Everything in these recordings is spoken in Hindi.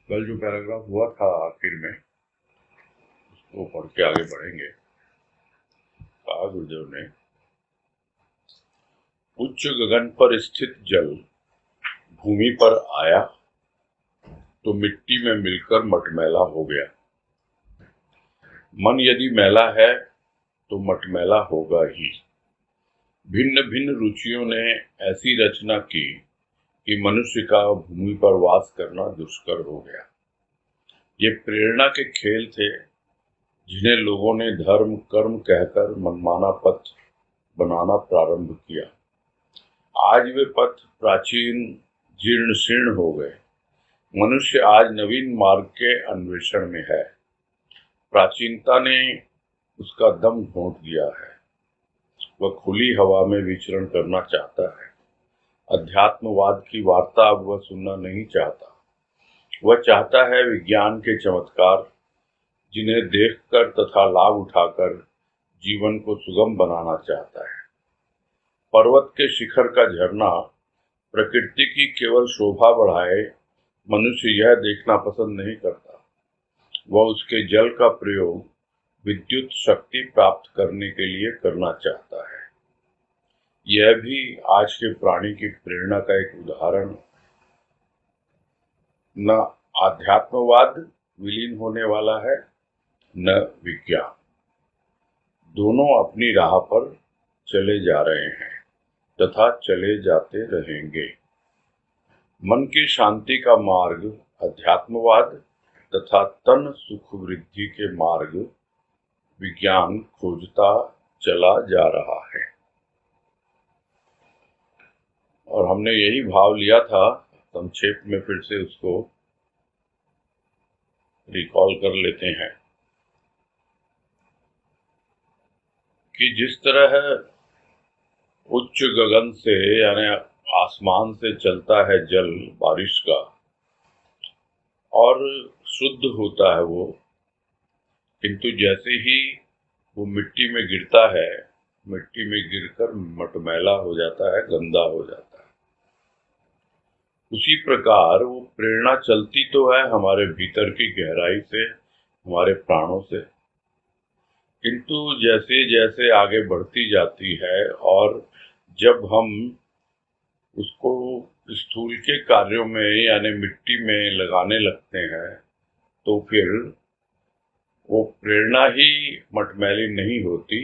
कल जो पैराग्राफ हुआ था आखिर में, उसको पढ़ के आगे बढ़ेंगे। कहा गुरुदेव ने, उच्च गगन पर स्थित जल भूमि पर आया तो मिट्टी में मिलकर मटमैला हो गया। मन यदि मैला है तो मटमैला होगा ही। भिन्न भिन्न रुचियों ने ऐसी रचना की कि मनुष्य का भूमि पर वास करना दुष्कर हो गया। ये प्रेरणा के खेल थे जिन्हें लोगों ने धर्म कर्म कहकर मनमाना पथ बनाना प्रारंभ किया। आज वे पथ प्राचीन जीर्ण शीर्ण हो गए। मनुष्य आज नवीन मार्ग के अन्वेषण में है। प्राचीनता ने उसका दम घोंट दिया है। वह खुली हवा में विचरण करना चाहता है। अध्यात्मवाद की वार्ता अब वह सुनना नहीं चाहता। वह चाहता है विज्ञान के चमत्कार, जिन्हें देखकर तथा लाभ उठाकर जीवन को सुगम बनाना चाहता है। पर्वत के शिखर का झरना प्रकृति की केवल शोभा बढ़ाए, मनुष्य यह देखना पसंद नहीं करता। वह उसके जल का प्रयोग विद्युत शक्ति प्राप्त करने के लिए करना चाहता है। यह भी आज के प्राणी की प्रेरणा का एक उदाहरण। न आध्यात्मवाद विलीन होने वाला है, न विज्ञान। दोनों अपनी राह पर चले जा रहे हैं तथा चले जाते रहेंगे। मन की शांति का मार्ग अध्यात्मवाद तथा तन सुख वृद्धि के मार्ग विज्ञान खोजता चला जा रहा है। और हमने यही भाव लिया था, संक्षेप में फिर से उसको रिकॉल कर लेते हैं कि जिस तरह उच्च गगन से यानी आसमान से चलता है जल बारिश का और शुद्ध होता है वो, किंतु जैसे ही वो मिट्टी में गिरता है, मिट्टी में गिरकर मटमैला हो जाता है, गंदा हो जाता है। उसी प्रकार वो प्रेरणा चलती तो है हमारे भीतर की गहराई से, हमारे प्राणों से, किंतु जैसे जैसे आगे बढ़ती जाती है और जब हम उसको स्थूल के कार्यों में यानी मिट्टी में लगाने लगते हैं तो फिर वो प्रेरणा ही मटमैली नहीं होती,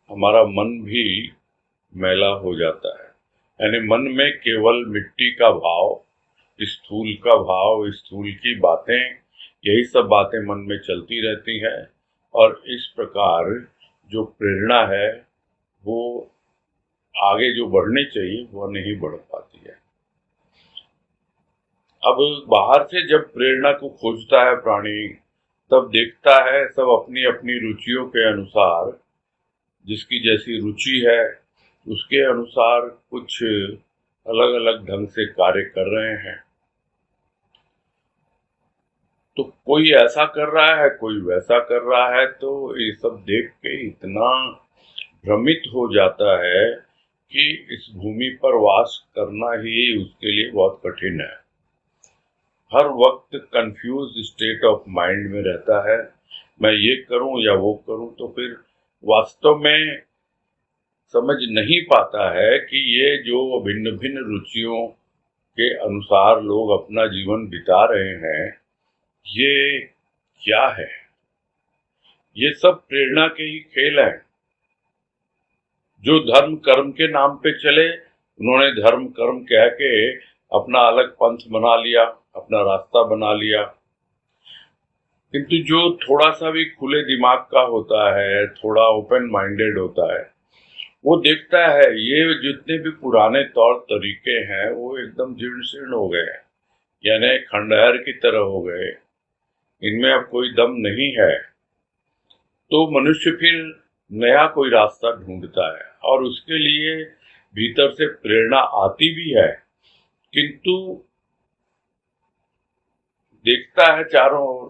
हमारा मन भी मैला हो जाता है। यानी मन में केवल मिट्टी का भाव, स्थूल का भाव, स्थूल की बातें, यही सब बातें मन में चलती रहती हैं और इस प्रकार जो प्रेरणा है वो आगे जो बढ़नी चाहिए वह नहीं बढ़ पाती है। अब बाहर से जब प्रेरणा को खोजता है प्राणी, तब देखता है सब अपनी अपनी रुचियों के अनुसार, जिसकी जैसी रुचि है उसके अनुसार कुछ अलग अलग ढंग से कार्य कर रहे हैं। तो कोई ऐसा कर रहा है, कोई वैसा कर रहा है, तो ये सब देख के इतना भ्रमित हो जाता है कि इस भूमि पर वास करना ही उसके लिए बहुत कठिन है। हर वक्त कंफ्यूज स्टेट ऑफ माइंड में रहता है, मैं ये करूं या वो करूं, तो फिर वास्तव में समझ नहीं पाता है कि ये जो भिन्न भिन्न रुचियों के अनुसार लोग अपना जीवन बिता रहे हैं, ये क्या है। ये सब प्रेरणा के ही खेल हैं। जो धर्म कर्म के नाम पे चले, उन्होंने धर्म कर्म कह के अपना अलग पंथ बना लिया, अपना रास्ता बना लिया। किंतु जो थोड़ा सा भी खुले दिमाग का होता है, थोड़ा ओपन माइंडेड होता है, वो देखता है ये जितने भी पुराने तौर तरीके हैं वो एकदम जीर्ण शीर्ण हो गए हैं, यानी खंडहर की तरह हो गए, इनमें अब कोई दम नहीं है। तो मनुष्य फिर नया कोई रास्ता ढूंढता है और उसके लिए भीतर से प्रेरणा आती भी है, किंतु देखता है चारों ओर,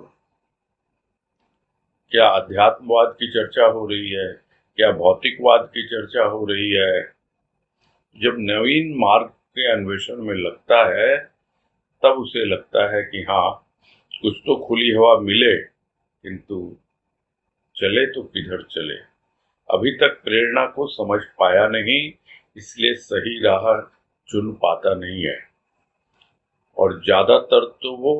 क्या अध्यात्मवाद की चर्चा हो रही है, क्या भौतिकवाद की चर्चा हो रही है। जब नवीन मार्ग के अन्वेषण में लगता है तब उसे लगता है कि हाँ, कुछ तो खुली हवा मिले, किंतु चले तो किधर चले। अभी तक प्रेरणा को समझ पाया नहीं, इसलिए सही राह चुन पाता नहीं है और ज्यादातर तो वो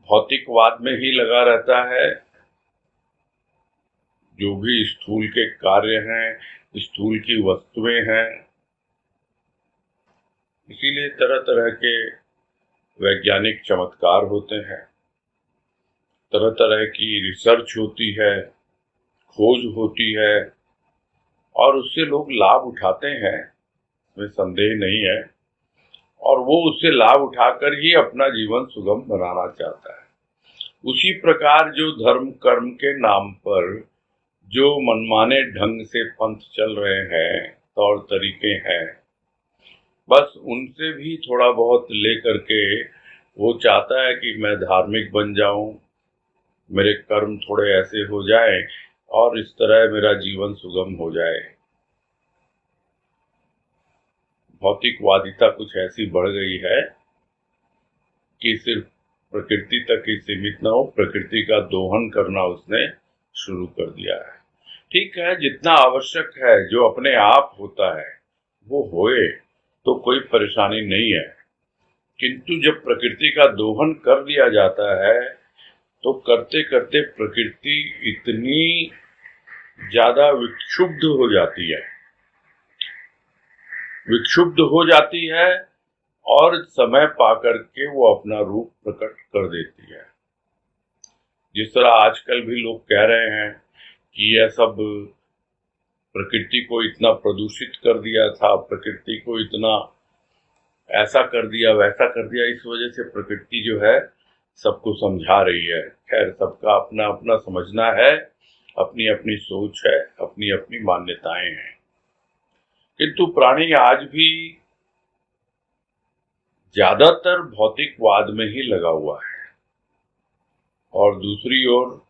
भौतिकवाद में ही लगा रहता है। जो भी स्थूल के कार्य हैं, स्थूल की वस्तुएं हैं, इसीलिए तरह तरह के वैज्ञानिक चमत्कार होते हैं, तरह तरह की रिसर्च होती है, खोज होती है और उससे लोग लाभ उठाते हैं, इसमें संदेह नहीं है। और वो उससे लाभ उठाकर ही अपना जीवन सुगम बनाना चाहता है। उसी प्रकार जो धर्म कर्म के नाम पर जो मनमाने ढंग से पंथ चल रहे हैं, तौर तरीके हैं, बस उनसे भी थोड़ा बहुत लेकर के वो चाहता है कि मैं धार्मिक बन जाऊं, मेरे कर्म थोड़े ऐसे हो जाएं और इस तरह मेरा जीवन सुगम हो जाए। भौतिकवादिता कुछ ऐसी बढ़ गई है कि सिर्फ प्रकृति तक ही सीमित न हो, प्रकृति का दोहन करना उसने शुरू कर दिया है। ठीक है, जितना आवश्यक है, जो अपने आप होता है वो होए तो कोई परेशानी नहीं है, किंतु जब प्रकृति का दोहन कर दिया जाता है तो करते करते प्रकृति इतनी ज्यादा विक्षुब्ध हो जाती है और समय पाकर के वो अपना रूप प्रकट कर देती है। जिस तरह आजकल भी लोग कह रहे हैं कि यह सब प्रकृति को इतना प्रदूषित कर दिया था, प्रकृति को इतना ऐसा कर दिया, वैसा कर दिया, इस वजह से प्रकृति जो है सबको समझा रही है। खैर, सबका अपना अपना समझना है, अपनी अपनी सोच है, अपनी अपनी मान्यताएं हैं, किंतु प्राणी आज भी ज्यादातर भौतिकवाद में ही लगा हुआ है। और दूसरी ओर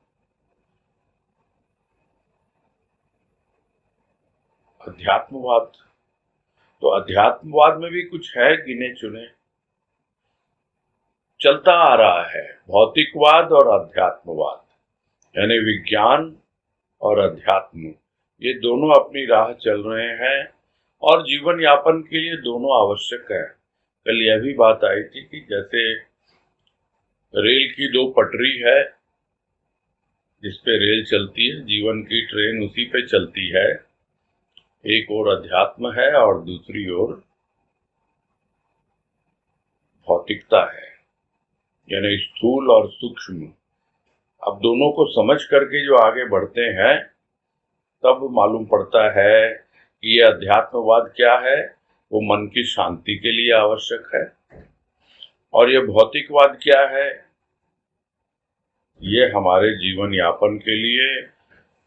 अध्यात्मवाद, तो अध्यात्मवाद में भी कुछ है गिने चुने, चलता आ रहा है। भौतिकवाद और अध्यात्मवाद, यानी विज्ञान और अध्यात्म, ये दोनों अपनी राह चल रहे हैं और जीवन यापन के लिए दोनों आवश्यक है। कल यह भी बात आई थी कि जैसे रेल की दो पटरी है जिस पे रेल चलती है, जीवन की ट्रेन उसी पे चलती है। एक ओर अध्यात्म है और दूसरी ओर भौतिकता है, यानी स्थूल और सूक्ष्म। अब दोनों को समझ करके जो आगे बढ़ते हैं तब मालूम पड़ता है कि ये अध्यात्मवाद क्या है, वो मन की शांति के लिए आवश्यक है, और ये भौतिकवाद क्या है, ये हमारे जीवन यापन के लिए,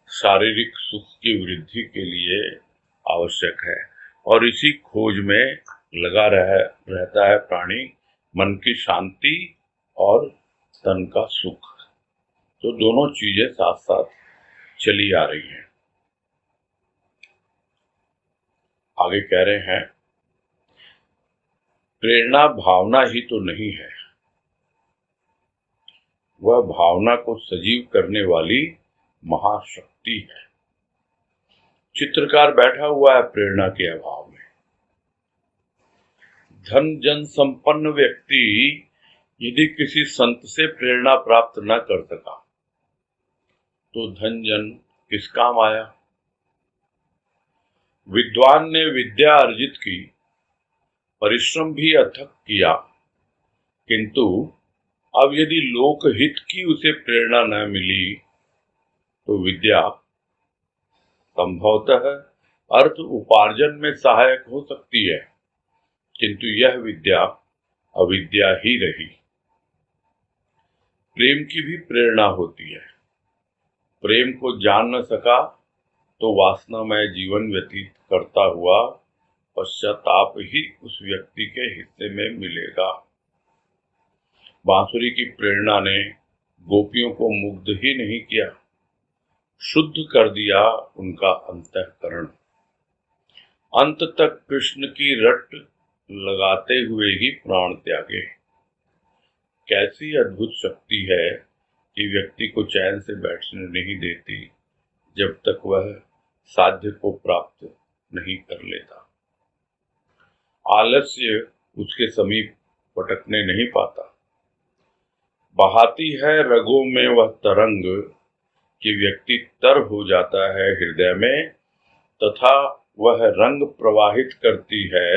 शारीरिक सुख की वृद्धि के लिए आवश्यक है। और इसी खोज में लगा रहता है प्राणी, मन की शांति और तन का सुख। तो दोनों चीजें साथ साथ चली आ रही हैं। आगे कह रहे हैं, प्रेरणा भावना ही तो नहीं है, वह भावना को सजीव करने वाली महाशक्ति है। चित्रकार बैठा हुआ है प्रेरणा के अभाव में। धन जन संपन्न व्यक्ति यदि किसी संत से प्रेरणा प्राप्त न कर सका तो धन जन किस काम आया। विद्वान ने विद्या अर्जित की, परिश्रम भी अथक किया, किंतु अब यदि लोकहित की उसे प्रेरणा न मिली तो विद्या संभवतः अर्थ उपार्जन में सहायक हो सकती है, किंतु यह विद्या अविद्या ही रही। प्रेम की भी प्रेरणा होती है। प्रेम को जान न सका तो वासनामय जीवन व्यतीत करता हुआ पश्चाताप ही उस व्यक्ति के हिस्से में मिलेगा। बांसुरी की प्रेरणा ने गोपियों को मुग्ध ही नहीं किया, शुद्ध कर दिया उनका अंतःकरण। अंत तक कृष्ण की रट लगाते हुए ही प्राण त्यागे। कैसी अद्भुत शक्ति है कि व्यक्ति को चैन से बैठने नहीं देती जब तक वह साध्य को प्राप्त नहीं कर लेता। आलस्य उसके समीप पटकने नहीं पाता। बहाती है रगों में वह तरंग कि व्यक्ति तर हो जाता है हृदय में, तथा वह रंग प्रवाहित करती है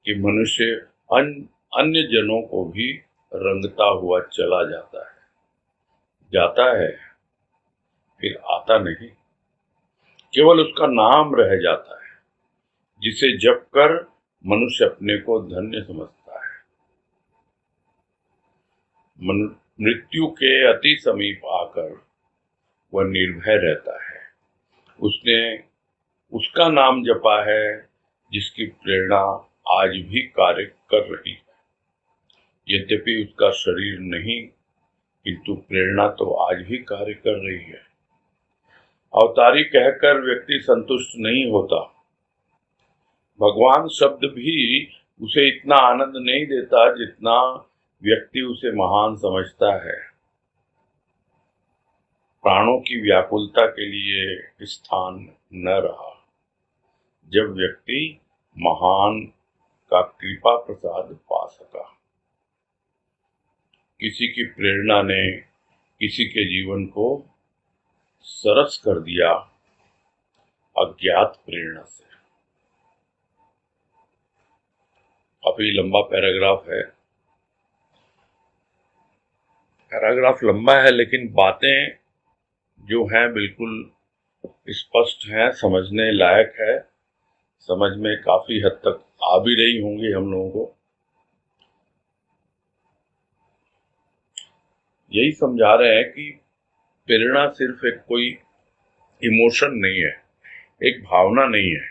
कि मनुष्य अन्य जनों को भी रंगता हुआ चला जाता है, फिर आता नहीं, केवल उसका नाम रह जाता है, जिसे जप कर मनुष्य अपने को धन्य समझता है। मृत्यु के अति समीप आकर वह निर्भय रहता है। उसने उसका नाम जपा है जिसकी प्रेरणा आज भी कार्य कर रही है। यद्यपि उसका शरीर नहीं, किंतु प्रेरणा तो आज भी कार्य कर रही है। अवतारी कहकर व्यक्ति संतुष्ट नहीं होता। भगवान शब्द भी उसे इतना आनंद नहीं देता जितना व्यक्ति उसे महान समझता है। प्राणों की व्याकुलता के लिए स्थान न रहा जब व्यक्ति महान का कृपा प्रसाद पा सका। किसी की प्रेरणा ने किसी के जीवन को सरस कर दिया अज्ञात प्रेरणा से। काफी लंबा पैराग्राफ है। पैराग्राफ लंबा है लेकिन बातें जो हैं बिल्कुल स्पष्ट हैं, समझने लायक है। समझ में काफी हद तक आ भी रही होंगी हम लोगों को। यही समझा रहे हैं कि प्रेरणा सिर्फ एक कोई इमोशन नहीं है, एक भावना नहीं है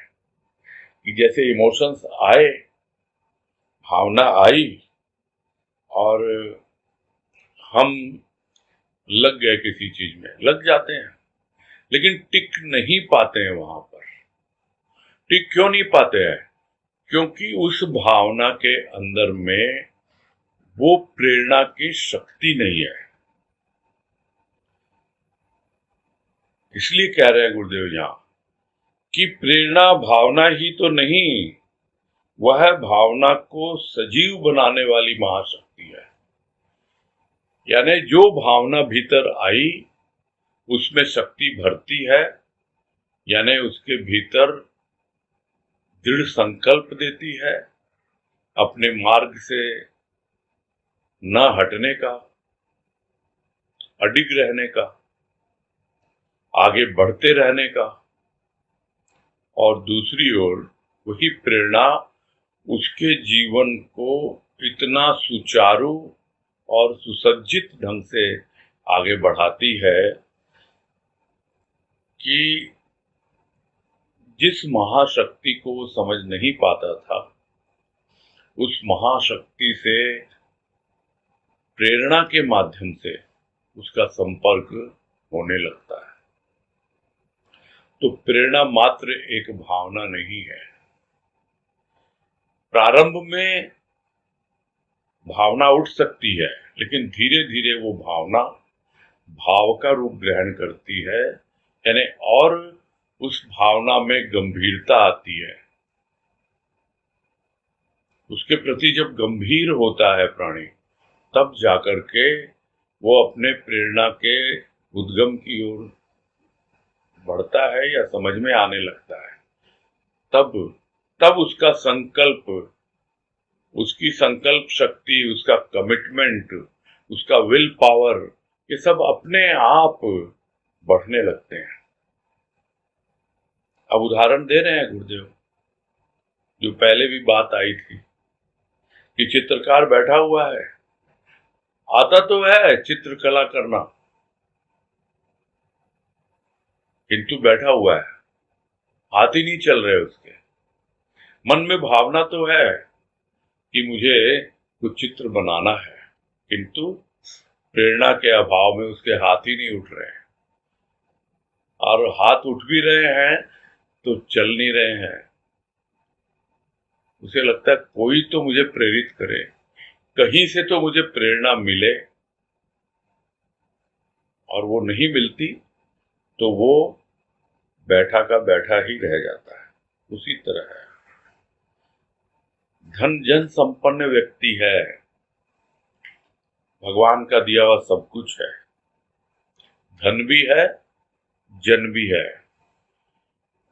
कि जैसे इमोशंस आए, भावना आई और हम लग गए किसी चीज में, लग जाते हैं लेकिन टिक नहीं पाते हैं। वहां पर टिक क्यों नहीं पाते हैं? क्योंकि उस भावना के अंदर में वो प्रेरणा की शक्ति नहीं है। इसलिए कह रहे हैं गुरुदेव यहां कि प्रेरणा भावना ही तो नहीं, वह भावना को सजीव बनाने वाली महाशक्ति है। यानी जो भावना भीतर आई उसमें शक्ति भरती है, यानी उसके भीतर दृढ़ संकल्प देती है अपने मार्ग से न हटने का, अडिग रहने का, आगे बढ़ते रहने का। और दूसरी ओर वही प्रेरणा उसके जीवन को इतना सुचारू और सुसज्जित ढंग से आगे बढ़ाती है कि जिस महाशक्ति को वो समझ नहीं पाता था, उस महाशक्ति से प्रेरणा के माध्यम से उसका संपर्क होने लगता है। तो प्रेरणा मात्र एक भावना नहीं है। प्रारंभ में भावना उठ सकती है, लेकिन धीरे धीरे वो भावना भाव का रूप ग्रहण करती है, यानी और उस भावना में गंभीरता आती है। उसके प्रति जब गंभीर होता है प्राणी, तब जाकर के वो अपने प्रेरणा के उद्गम की ओर बढ़ता है या समझ में आने लगता है। तब उसका संकल्प, उसकी संकल्प शक्ति, उसका कमिटमेंट, उसका विल पावर, ये सब अपने आप बढ़ने लगते हैं। अब उदाहरण दे रहे हैं गुरुदेव, जो पहले भी बात आई थी कि चित्रकार बैठा हुआ है, आता तो है चित्रकला करना, किंतु बैठा हुआ है, हाथ ही नहीं चल रहे उसके। मन में भावना तो है कि मुझे कुछ चित्र बनाना है, किंतु प्रेरणा के अभाव में उसके हाथ ही नहीं उठ रहे हैं, और हाथ उठ भी रहे हैं तो चल नहीं रहे हैं। उसे लगता है कोई तो मुझे प्रेरित करे, कहीं से तो मुझे प्रेरणा मिले, और वो नहीं मिलती तो वो बैठा का बैठा ही रह जाता है। उसी तरह है, धन जन संपन्न व्यक्ति है, भगवान का दिया हुआ सब कुछ है, धन भी है, जन भी है,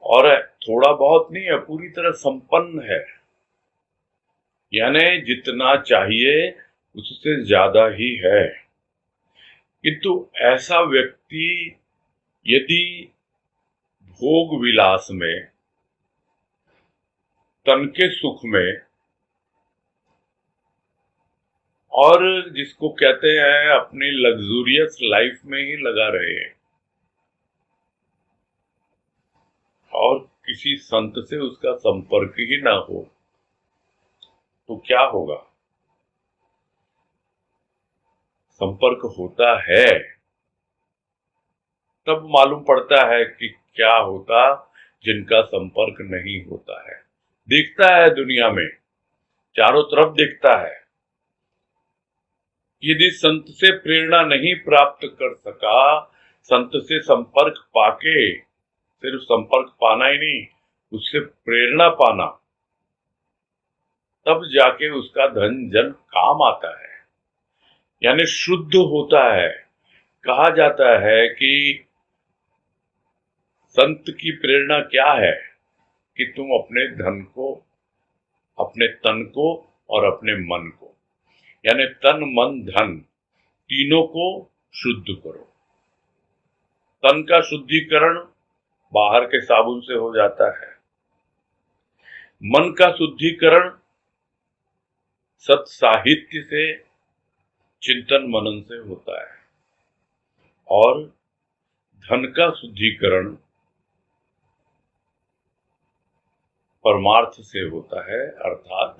और थोड़ा बहुत नहीं है, पूरी तरह संपन्न है। यानी जितना चाहिए उससे ज्यादा ही है। किंतु ऐसा व्यक्ति यदि भोग विलास में, तन के सुख में, और जिसको कहते हैं अपनी लग्जूरियस लाइफ में ही लगा रहे, और किसी संत से उसका संपर्क ही ना हो, तो क्या होगा? संपर्क होता है तब मालूम पड़ता है कि क्या होता जिनका संपर्क नहीं होता है। दिखता है दुनिया में, चारों तरफ दिखता है। यदि संत से प्रेरणा नहीं प्राप्त कर सका, संत से संपर्क पाके, सिर्फ संपर्क पाना ही नहीं, उससे प्रेरणा पाना, तब जाके उसका धन जन काम आता है, यानी शुद्ध होता है। कहा जाता है कि संत की प्रेरणा क्या है कि तुम अपने धन को, अपने तन को और अपने मन को, यानी तन मन धन तीनों को शुद्ध करो। तन का शुद्धिकरण बाहर के साबुन से हो जाता है, मन का शुद्धिकरण सत साहित्य से, चिंतन मनन से होता है, और धन का शुद्धिकरण परमार्थ से होता है, अर्थात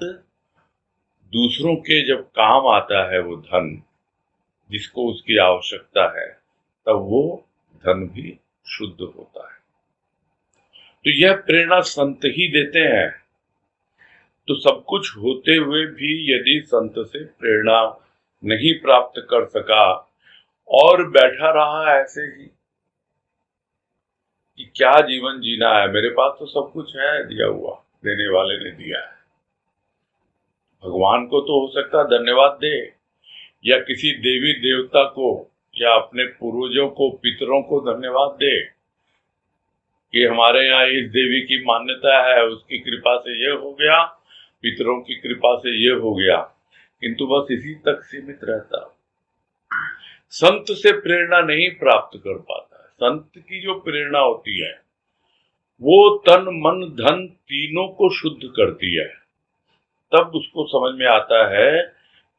दूसरों के जब काम आता है वो धन, जिसको उसकी आवश्यकता है, तब वो धन भी शुद्ध होता है। तो यह प्रेरणा संत ही देते हैं। तो सब कुछ होते हुए भी यदि संत से प्रेरणा नहीं प्राप्त कर सका और बैठा रहा ऐसे ही कि क्या जीवन जीना है, मेरे पास तो सब कुछ है दिया हुआ, देने वाले ने दिया है, भगवान को तो हो सकता है धन्यवाद दे, या किसी देवी देवता को या अपने पूर्वजों को, पितरों को धन्यवाद दे कि हमारे यहाँ इस देवी की मान्यता है, उसकी कृपा से ये हो गया, पितरों की कृपा से ये हो गया, किंतु बस इसी तक सीमित रहता। संत से प्रेरणा नहीं प्राप्त कर पाता। संत की जो प्रेरणा होती है वो तन मन धन तीनों को शुद्ध करती है। तब उसको समझ में आता है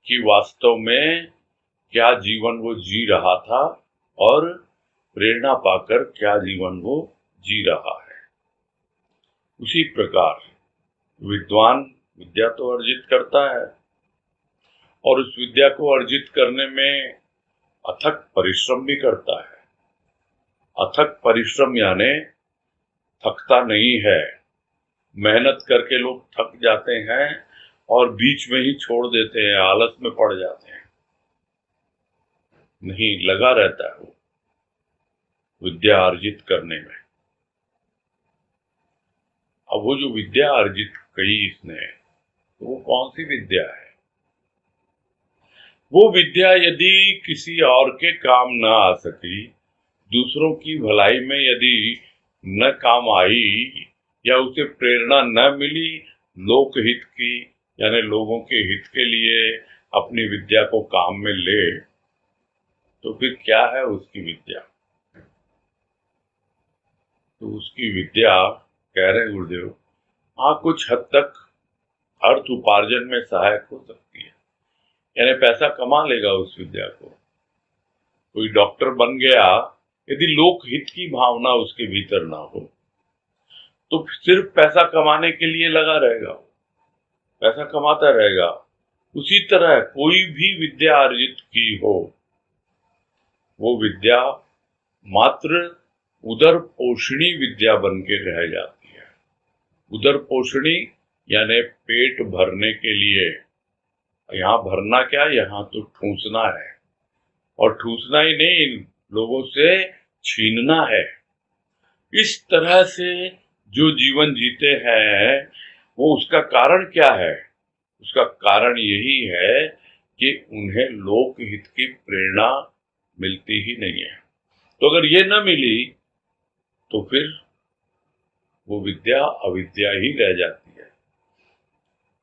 कि वास्तव में क्या जीवन वो जी रहा था और प्रेरणा पाकर क्या जीवन वो जी रहा है। उसी प्रकार विद्वान विद्या तो अर्जित करता है, और उस विद्या को अर्जित करने में अथक परिश्रम भी करता है। अथक परिश्रम यानी थकता नहीं है। मेहनत करके लोग थक जाते हैं और बीच में ही छोड़ देते हैं, आलस में पड़ जाते हैं। नहीं, लगा रहता है वो विद्या अर्जित करने में। अब वो जो विद्या अर्जित कही इसने, तो वो कौन सी विद्या है? वो विद्या यदि किसी और के काम न आ सकी, दूसरों की भलाई में यदि न काम आई, या उसे प्रेरणा न मिली लोकहित की, यानी लोगों के हित के लिए अपनी विद्या को काम में ले, तो फिर क्या है उसकी विद्या? तो उसकी विद्या, कह रहे गुरुदेव, हाँ कुछ हद तक अर्थ उपार्जन में सहायक हो सकती है, यानी पैसा कमा लेगा उस विद्या को। कोई डॉक्टर बन गया, यदि लोकहित की भावना उसके भीतर ना हो तो सिर्फ पैसा कमाने के लिए लगा रहेगा, पैसा कमाता रहेगा। उसी तरह कोई भी विद्या अर्जित की हो, वो विद्या मात्र उदर पोषणी विद्या बन के रह जाती है। उदर पोषणी यानी पेट भरने के लिए, यहाँ भरना क्या, यहाँ तो ठूंसना है, और ठूंसना ही नहीं, लोगों से छीनना है। इस तरह से जो जीवन जीते हैं, वो उसका कारण क्या है? उसका कारण यही है कि उन्हें लोकहित की प्रेरणा मिलती ही नहीं है। तो अगर ये न मिली तो फिर वो विद्या अविद्या ही रह जाती है।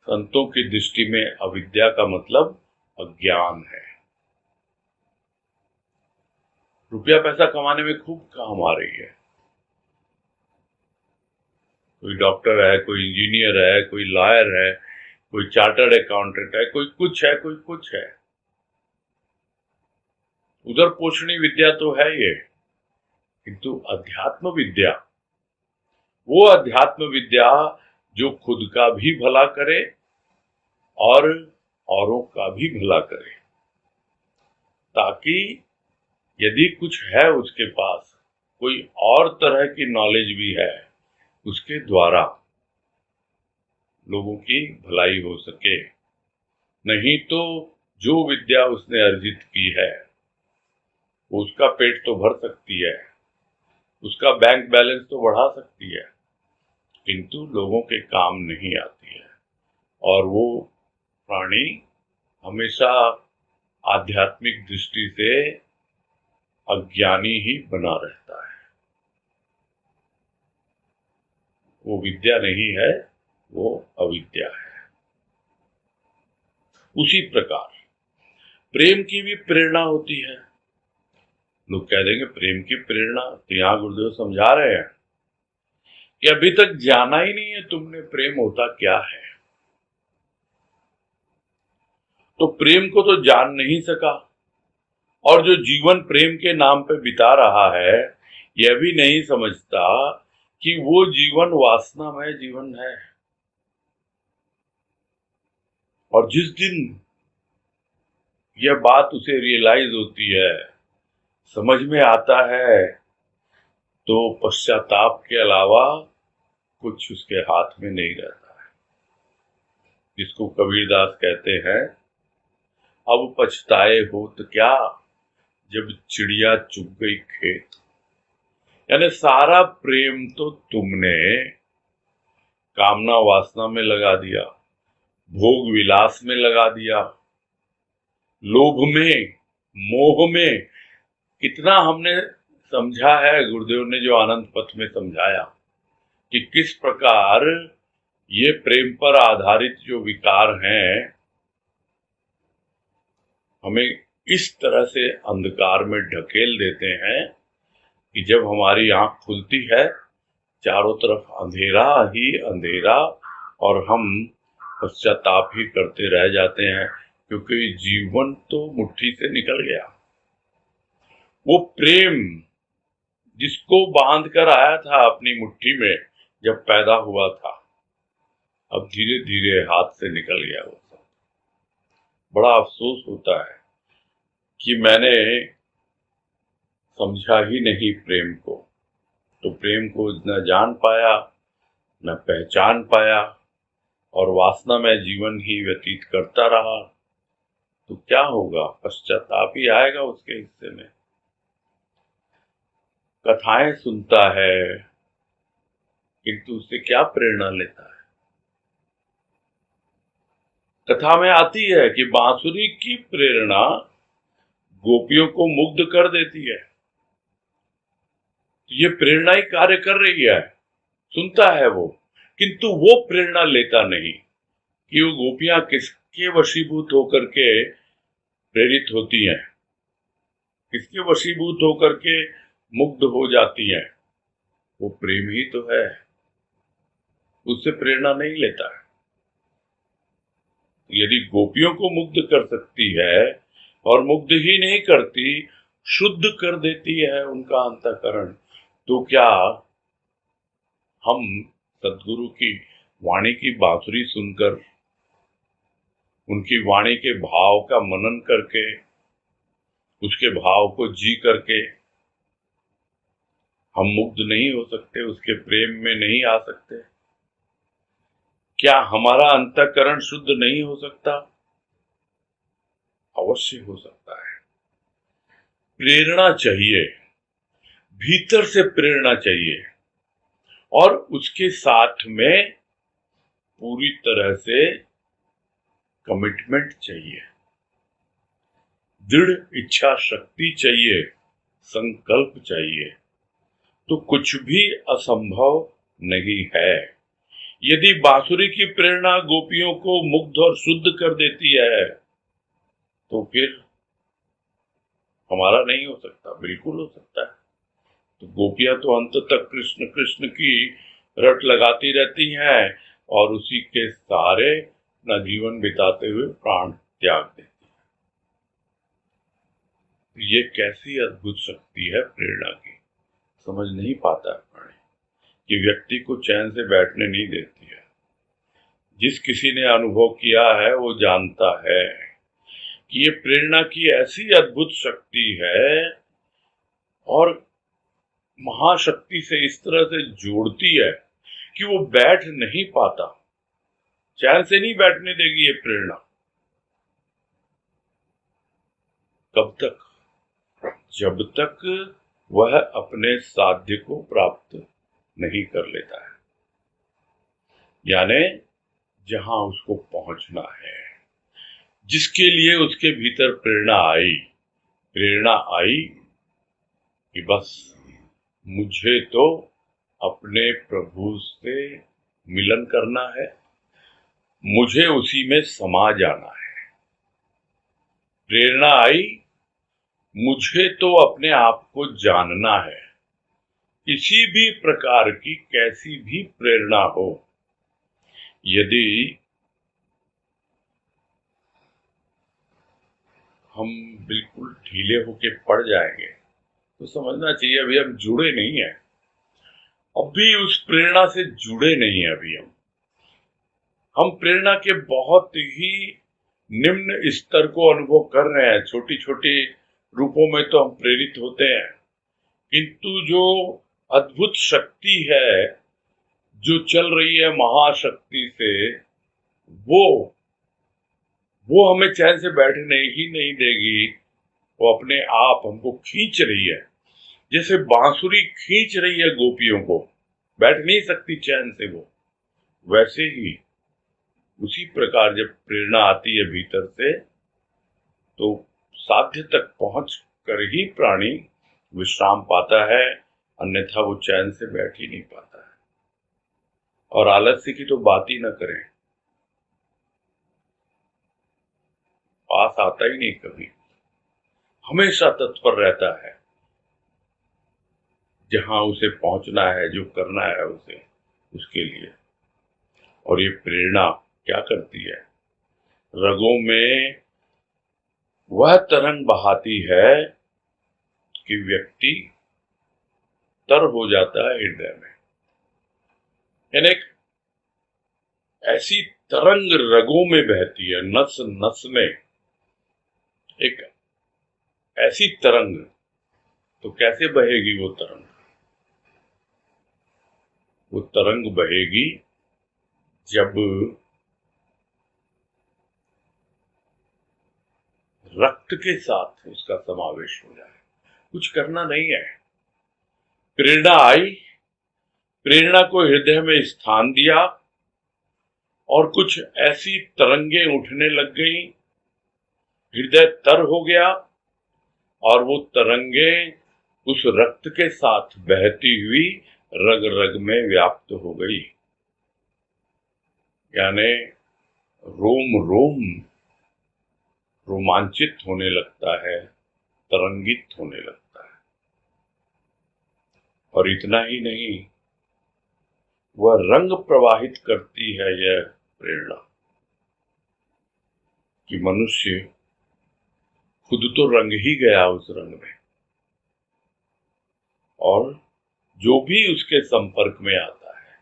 संतों की दृष्टि में अविद्या का मतलब अज्ञान है। रुपया पैसा कमाने में खूब काम आ रही है। कोई डॉक्टर है, कोई इंजीनियर है, कोई लॉयर है, कोई चार्टर्ड अकाउंटेंट है, कोई कुछ है, कोई कुछ है। उधर पोषणी विद्या तो है ये, किंतु अध्यात्म विद्या, वो अध्यात्म विद्या जो खुद का भी भला करे और औरों का भी भला करे, ताकि यदि कुछ है उसके पास, कोई और तरह की नॉलेज भी है, उसके द्वारा लोगों की भलाई हो सके। नहीं तो जो विद्या उसने अर्जित की है उसका पेट तो भर सकती है, उसका बैंक बैलेंस तो बढ़ा सकती है, किंतु लोगों के काम नहीं आती है, और वो प्राणी हमेशा आध्यात्मिक दृष्टि से अज्ञानी ही बना रहता है। वो विद्या नहीं है, वो अविद्या है। उसी प्रकार प्रेम की भी प्रेरणा होती है। लोग कह देंगे प्रेम की प्रेरणा, तो यहां गुरुदेव समझा रहे हैं कि अभी तक जाना ही नहीं है तुमने प्रेम होता क्या है। तो प्रेम को तो जान नहीं सका, और जो जीवन प्रेम के नाम पे बिता रहा है, यह भी नहीं समझता कि वो जीवन वासनामय जीवन है। और जिस दिन यह बात उसे रियलाइज होती है, समझ में आता है, तो पश्चाताप के अलावा कुछ उसके हाथ में नहीं रहता है। जिसको कबीरदास कहते हैं, अब पछताए हो तो क्या, जब चिड़िया चुग गई खेत। यानी सारा प्रेम तो तुमने कामना वासना में लगा दिया, भोग विलास में लगा दिया, लोभ में, मोह में। कितना हमने समझा है, गुरुदेव ने जो आनंद पथ में समझाया कि किस प्रकार ये प्रेम पर आधारित जो विकार हैं, हमें इस तरह से अंधकार में ढकेल देते हैं कि जब हमारी आंख खुलती है, चारों तरफ अंधेरा ही अंधेरा, और हम पश्चाताप ही करते रह जाते हैं, क्योंकि जीवन तो मुट्ठी से निकल गया। वो प्रेम जिसको बांध कर आया था अपनी मुट्ठी में जब पैदा हुआ था, अब धीरे धीरे हाथ से निकल गया। वो सब बड़ा अफसोस होता है कि मैंने समझा ही नहीं प्रेम को। तो प्रेम को न जान पाया, न पहचान पाया, और वासना में जीवन ही व्यतीत करता रहा, तो क्या होगा? पश्चाताप ही आएगा उसके हिस्से में। कथाएं सुनता है, किंतु उससे क्या प्रेरणा लेता है? कथा में आती है कि बांसुरी की प्रेरणा गोपियों को मुग्ध कर देती है। ये प्रेरणा ही कार्य कर रही है, सुनता है वो, किंतु वो प्रेरणा लेता नहीं कि वो गोपियां किसके वशीभूत होकर के प्रेरित होती हैं, किसके वशीभूत होकर के मुग्ध हो जाती हैं। वो प्रेम ही तो है, उससे प्रेरणा नहीं लेता है। यदि गोपियों को मुग्ध कर सकती है, और मुग्ध ही नहीं करती, शुद्ध कर देती है उनका अंतःकरण, तो क्या हम सद्गुरु की वाणी की बांसुरी सुनकर, उनकी वाणी के भाव का मनन करके, उसके भाव को जी करके हम मुग्ध नहीं हो सकते, उसके प्रेम में नहीं आ सकते? क्या हमारा अंतःकरण शुद्ध नहीं हो सकता? अवश्य हो सकता है। प्रेरणा चाहिए, भीतर से प्रेरणा चाहिए, और उसके साथ में पूरी तरह से कमिटमेंट चाहिए, दृढ़ इच्छा शक्ति चाहिए, संकल्प चाहिए। तो कुछ भी असंभव नहीं है। यदि बांसुरी की प्रेरणा गोपियों को मुग्ध और शुद्ध कर देती है, तो फिर हमारा नहीं हो सकता? बिल्कुल हो सकता है। तो गोपियां तो अंत तक कृष्ण कृष्ण की रट लगाती रहती हैं और उसी के सहारे अपना जीवन बिताते हुए प्राण त्याग देती हैं। ये कैसी अद्भुत शक्ति है प्रेरणा की, समझ नहीं पाता है प्राणी, कि व्यक्ति को चैन से बैठने नहीं देती है। जिस किसी ने अनुभव किया है वो जानता है कि ये प्रेरणा की ऐसी अद्भुत शक्ति है, और महाशक्ति से इस तरह से जोड़ती है कि वो बैठ नहीं पाता, चैन से नहीं बैठने देगी ये प्रेरणा। कब तक? जब तक वह अपने साध्य को प्राप्त नहीं कर लेता है, यानी जहां उसको पहुंचना है, जिसके लिए उसके भीतर प्रेरणा आई कि बस मुझे तो अपने प्रभु से मिलन करना है, मुझे उसी में समा जाना है। प्रेरणा आई, मुझे तो अपने आप को जानना है। किसी भी प्रकार की कैसी भी प्रेरणा हो, यदि हम बिल्कुल ढीले होके पड़ जाएंगे तो समझना चाहिए अभी हम जुड़े नहीं हैं, अभी उस प्रेरणा से जुड़े नहीं है। अभी हम प्रेरणा के बहुत ही निम्न स्तर को अनुभव कर रहे हैं। छोटी छोटी रूपों में तो हम प्रेरित होते हैं, किंतु जो अद्भुत शक्ति है जो चल रही है महाशक्ति से, वो हमें चैन से बैठने ही नहीं देगी। वो अपने आप हमको खींच रही है, जैसे बांसुरी खींच रही है गोपियों को, बैठ नहीं सकती चैन से वो। वैसे ही उसी प्रकार जब प्रेरणा आती है भीतर से, तो साध्य तक पहुंच कर ही प्राणी विश्राम पाता है, अन्यथा वो चैन से बैठ ही नहीं पाता है। और आलस्य की तो बात ही न करें, पास आता ही नहीं कभी, हमेशा तत्पर रहता है जहां उसे पहुंचना है, जो करना है उसे, उसके लिए। और ये प्रेरणा क्या करती है? रगों में वह तरंग बहाती है कि व्यक्ति तर हो जाता है हृदय में। यानी एक ऐसी तरंग रगों में बहती है, नस नस में एक ऐसी तरंग। तो कैसे बहेगी वो तरंग? वो तरंग बहेगी जब रक्त के साथ उसका समावेश हो जाए। कुछ करना नहीं है, प्रेरणा आई, प्रेरणा को हृदय में स्थान दिया और कुछ ऐसी तरंगे उठने लग गई, हृदय तर हो गया और वो तरंगे उस रक्त के साथ बहती हुई रग रग में व्याप्त हो गई। यानी रोम रोम रोमांचित होने लगता है, तरंगित होने लगता है। और इतना ही नहीं, वह रंग प्रवाहित करती है यह प्रेरणा कि मनुष्य खुद तो रंग ही गया उस रंग में, और जो भी उसके संपर्क में आता है,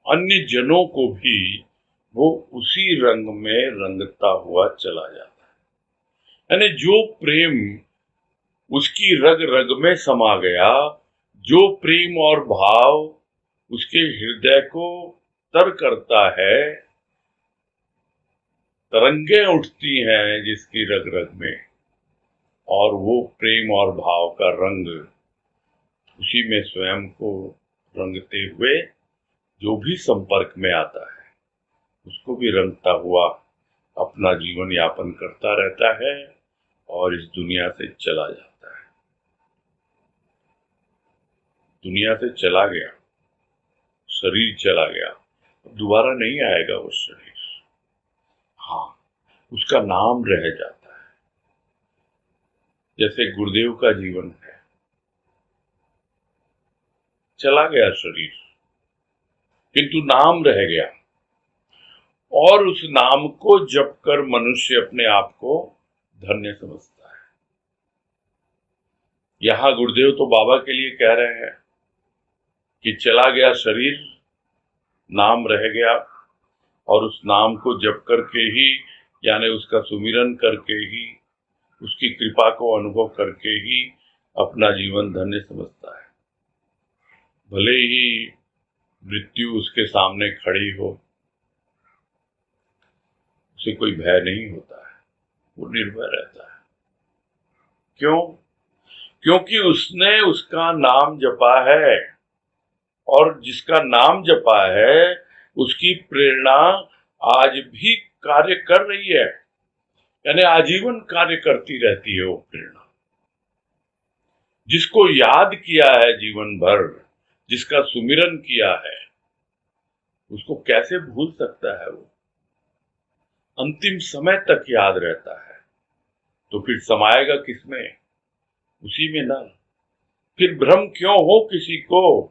अन्य जनों को भी वो उसी रंग में रंगता हुआ चला जाता है। यानी जो प्रेम उसकी रग रग में समा गया, जो प्रेम और भाव उसके हृदय को तर करता है, तरंगे उठती हैं जिसकी रग रग में, और वो प्रेम और भाव का रंग उसी में स्वयं को रंगते हुए जो भी संपर्क में आता है उसको भी रंगता हुआ अपना जीवन यापन करता रहता है और इस दुनिया से चला जाता है। दुनिया से चला गया, शरीर चला गया, दोबारा नहीं आएगा वो शरीर। हाँ, उसका नाम रह जाता है। जैसे गुरुदेव का जीवन है, चला गया शरीर किंतु नाम रह गया, और उस नाम को जप कर मनुष्य अपने आप को धन्य समझता है। यहां गुरुदेव तो बाबा के लिए कह रहे हैं कि चला गया शरीर, नाम रह गया, और उस नाम को जप करके ही, यानी उसका सुमिरन करके ही, उसकी कृपा को अनुभव करके ही अपना जीवन धन्य समझता है। भले ही मृत्यु उसके सामने खड़ी हो, उसे कोई भय नहीं होता है, वो निर्भय रहता है। क्यों? क्योंकि उसने उसका नाम जपा है, और जिसका नाम जपा है उसकी प्रेरणा आज भी कार्य कर रही है, यानी आजीवन कार्य करती रहती है वो प्रेरणा। जिसको याद किया है जीवन भर, जिसका सुमिरन किया है, उसको कैसे भूल सकता है? वो अंतिम समय तक याद रहता है। तो फिर समाएगा किसमें? उसी में ना। फिर भ्रम क्यों हो किसी को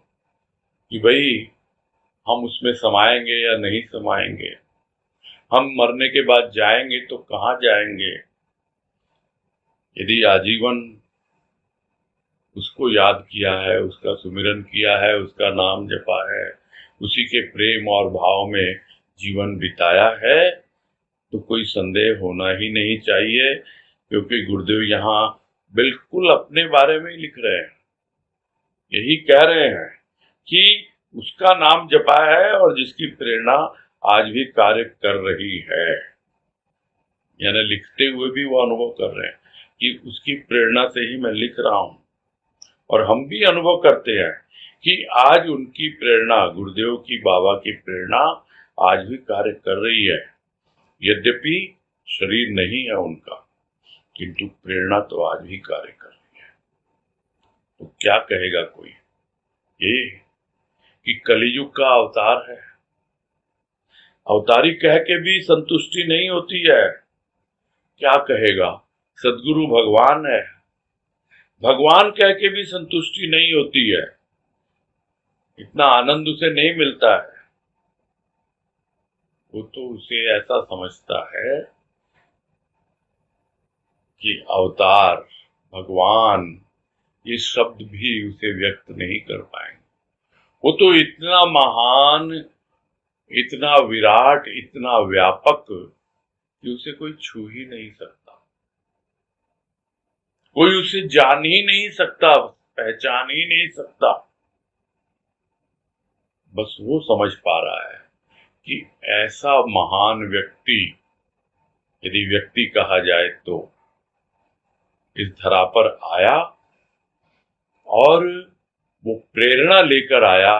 कि भाई हम उसमें समाएंगे या नहीं समाएंगे, हम मरने के बाद जाएंगे तो कहाँ जाएंगे? यदि आजीवन उसको याद किया है, उसका सुमिरन किया है, उसका नाम जपा है, उसी के प्रेम और भाव में जीवन बिताया है, तो कोई संदेह होना ही नहीं चाहिए, क्योंकि गुरुदेव यहाँ बिल्कुल अपने बारे में ही लिख रहे हैं। यही कह रहे हैं कि उसका नाम जपा है और जिसकी प्रेरणा आज भी कार्य कर रही है, यानी लिखते हुए भी वो अनुभव कर रहे हैं कि उसकी प्रेरणा से ही मैं लिख रहा हूं। और हम भी अनुभव करते हैं कि आज उनकी प्रेरणा, गुरुदेव की, बाबा की प्रेरणा आज भी कार्य कर रही है। यद्यपि शरीर नहीं है उनका, किंतु प्रेरणा तो आज भी कार्य कर रही है। तो क्या कहेगा कोई ये कि कलियुग का अवतार है? अवतारी कह के भी संतुष्टि नहीं होती है। क्या कहेगा? सदगुरु भगवान है, भगवान कह के भी संतुष्टि नहीं होती है। इतना आनंद उसे नहीं मिलता है। वो तो उसे ऐसा समझता है कि अवतार, भगवान, ये शब्द भी उसे व्यक्त नहीं कर पाएंगे। वो तो इतना महान, इतना विराट, इतना व्यापक कि उसे कोई छू ही नहीं सकता, कोई उसे जान ही नहीं सकता, पहचान ही नहीं सकता। बस वो समझ पा रहा है कि ऐसा महान व्यक्ति, यदि व्यक्ति कहा जाए तो, इस धरा पर आया और वो प्रेरणा लेकर आया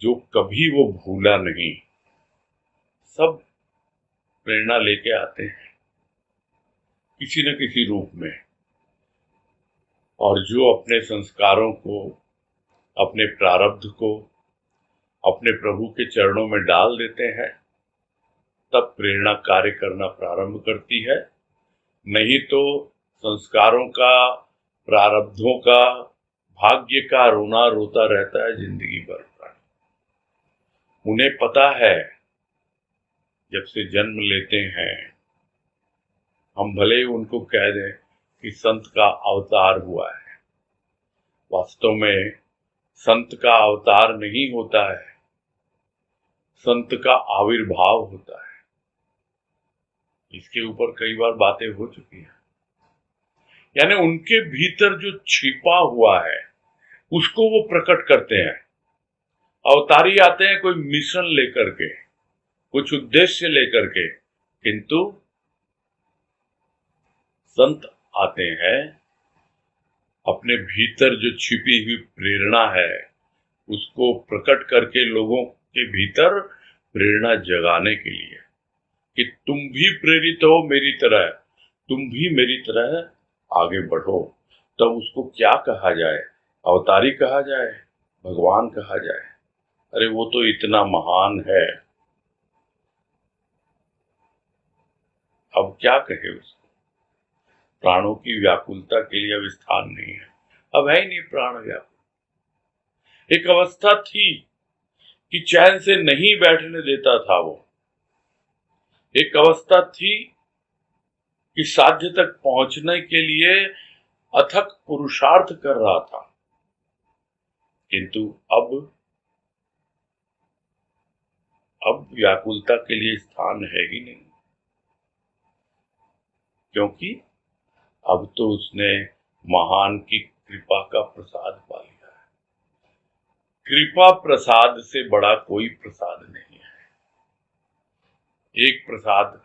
जो कभी वो भूला नहीं। सब प्रेरणा लेके आते हैं किसी न किसी रूप में, और जो अपने संस्कारों को, अपने प्रारब्ध को अपने प्रभु के चरणों में डाल देते हैं, तब प्रेरणा कार्य करना प्रारंभ करती है। नहीं तो संस्कारों का, प्रारब्धों का, भाग्य का रोना रोता रहता है जिंदगी भर। उन्हें पता है, जब से जन्म लेते हैं, हम भले ही उनको कह दें कि संत का अवतार हुआ है, वास्तव में संत का अवतार नहीं होता है, संत का आविर्भाव होता है। इसके ऊपर कई बार बातें हो चुकी हैं। यानी उनके भीतर जो छिपा हुआ है उसको वो प्रकट करते हैं। अवतारी आते हैं कोई मिशन लेकर के, कुछ उद्देश्य लेकर के, किंतु संत आते हैं, अपने भीतर जो छिपी हुई प्रेरणा है उसको प्रकट करके लोगों के भीतर प्रेरणा जगाने के लिए कि तुम भी प्रेरित हो मेरी तरह, तुम भी मेरी तरह आगे बढ़ो। तब उसको क्या कहा जाए? अवतारी कहा जाए, भगवान कहा जाए? अरे वो तो इतना महान है, अब क्या कहे उसको। प्राणों की व्याकुलता के लिए अब स्थान नहीं है, अब है ही नहीं प्राण व्याकुल। एक अवस्था थी कि चैन से नहीं बैठने देता था वो, एक अवस्था थी कि साध्य तक पहुंचने के लिए अथक पुरुषार्थ कर रहा था, किंतु अब व्याकुलता के लिए स्थान है ही नहीं, क्योंकि अब तो उसने महान की कृपा का प्रसाद पा लिया है। कृपा प्रसाद से बड़ा कोई प्रसाद नहीं है। एक प्रसाद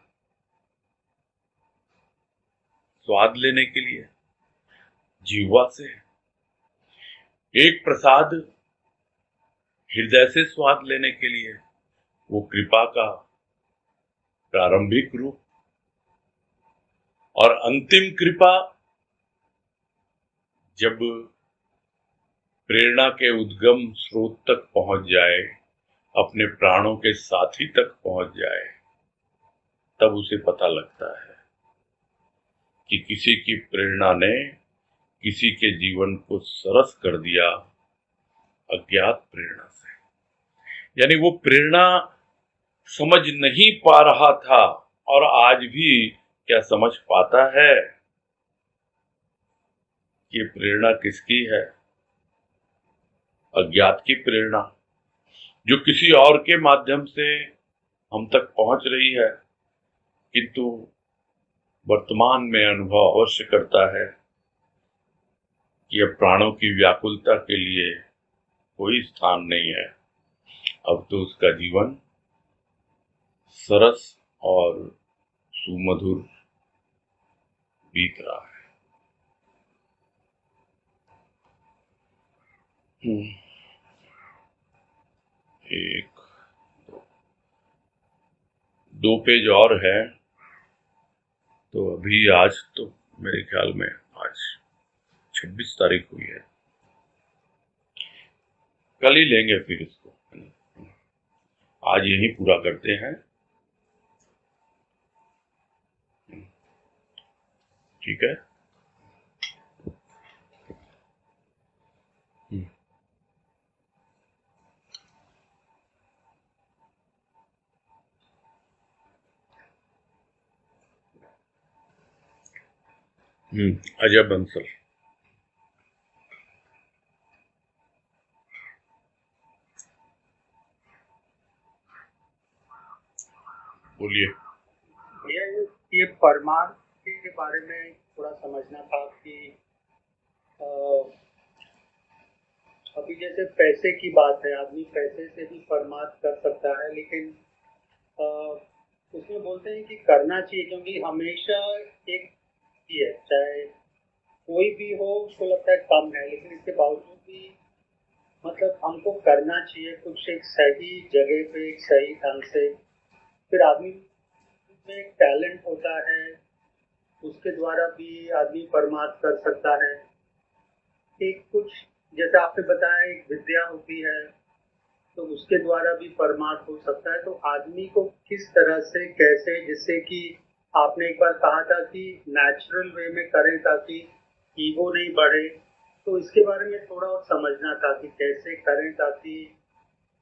स्वाद लेने के लिए जीवा से, एक प्रसाद हृदय से स्वाद लेने के लिए वो कृपा का प्रारंभिक रूप, और अंतिम कृपा जब प्रेरणा के उद्गम स्रोत तक पहुंच जाए, अपने प्राणों के साथी तक पहुंच जाए, तब उसे पता लगता है कि किसी की प्रेरणा ने किसी के जीवन को सरस कर दिया अज्ञात प्रेरणा से। यानी वो प्रेरणा समझ नहीं पा रहा था, और आज भी क्या समझ पाता है कि ये प्रेरणा किसकी है? अज्ञात की प्रेरणा, जो किसी और के माध्यम से हम तक पहुंच रही है, किंतु वर्तमान में अनुभव अवश्य करता है कि अब प्राणों की व्याकुलता के लिए कोई स्थान नहीं है। अब तो उसका जीवन सरस और सुमधुर बीत रहा है। एक दो पेज और है, तो अभी आज तो मेरे ख्याल में आज 26 तारीख हुई है, कल ही लेंगे फिर इसको, आज यही पूरा करते हैं। ठीक है। अजय बंसल। बोलिए। भैया ये परमार्थ के बारे में थोड़ा समझना था कि अभी जैसे पैसे की बात है, आदमी पैसे से भी परमार्थ कर सकता है, लेकिन उसमें बोलते हैं कि करना चाहिए, क्योंकि हमेशा एक ही है, चाहे कोई भी हो उसको लगता है कम है, लेकिन इसके बावजूद भी मतलब हमको करना चाहिए कुछ एक सही जगह पे, एक सही ढंग से। फिर आदमी में एक टैलेंट होता है, उसके द्वारा भी आदमी परमार्थ कर सकता है। एक कुछ जैसे आपने बताया एक विद्या होती है, तो उसके द्वारा भी परमार्थ हो सकता है। तो आदमी को किस तरह से, कैसे, जिससे कि आपने एक बार कहा था कि नेचुरल वे में करें ताकि ईगो नहीं बढ़े, तो इसके बारे में थोड़ा और समझना था कि कैसे करें ताकि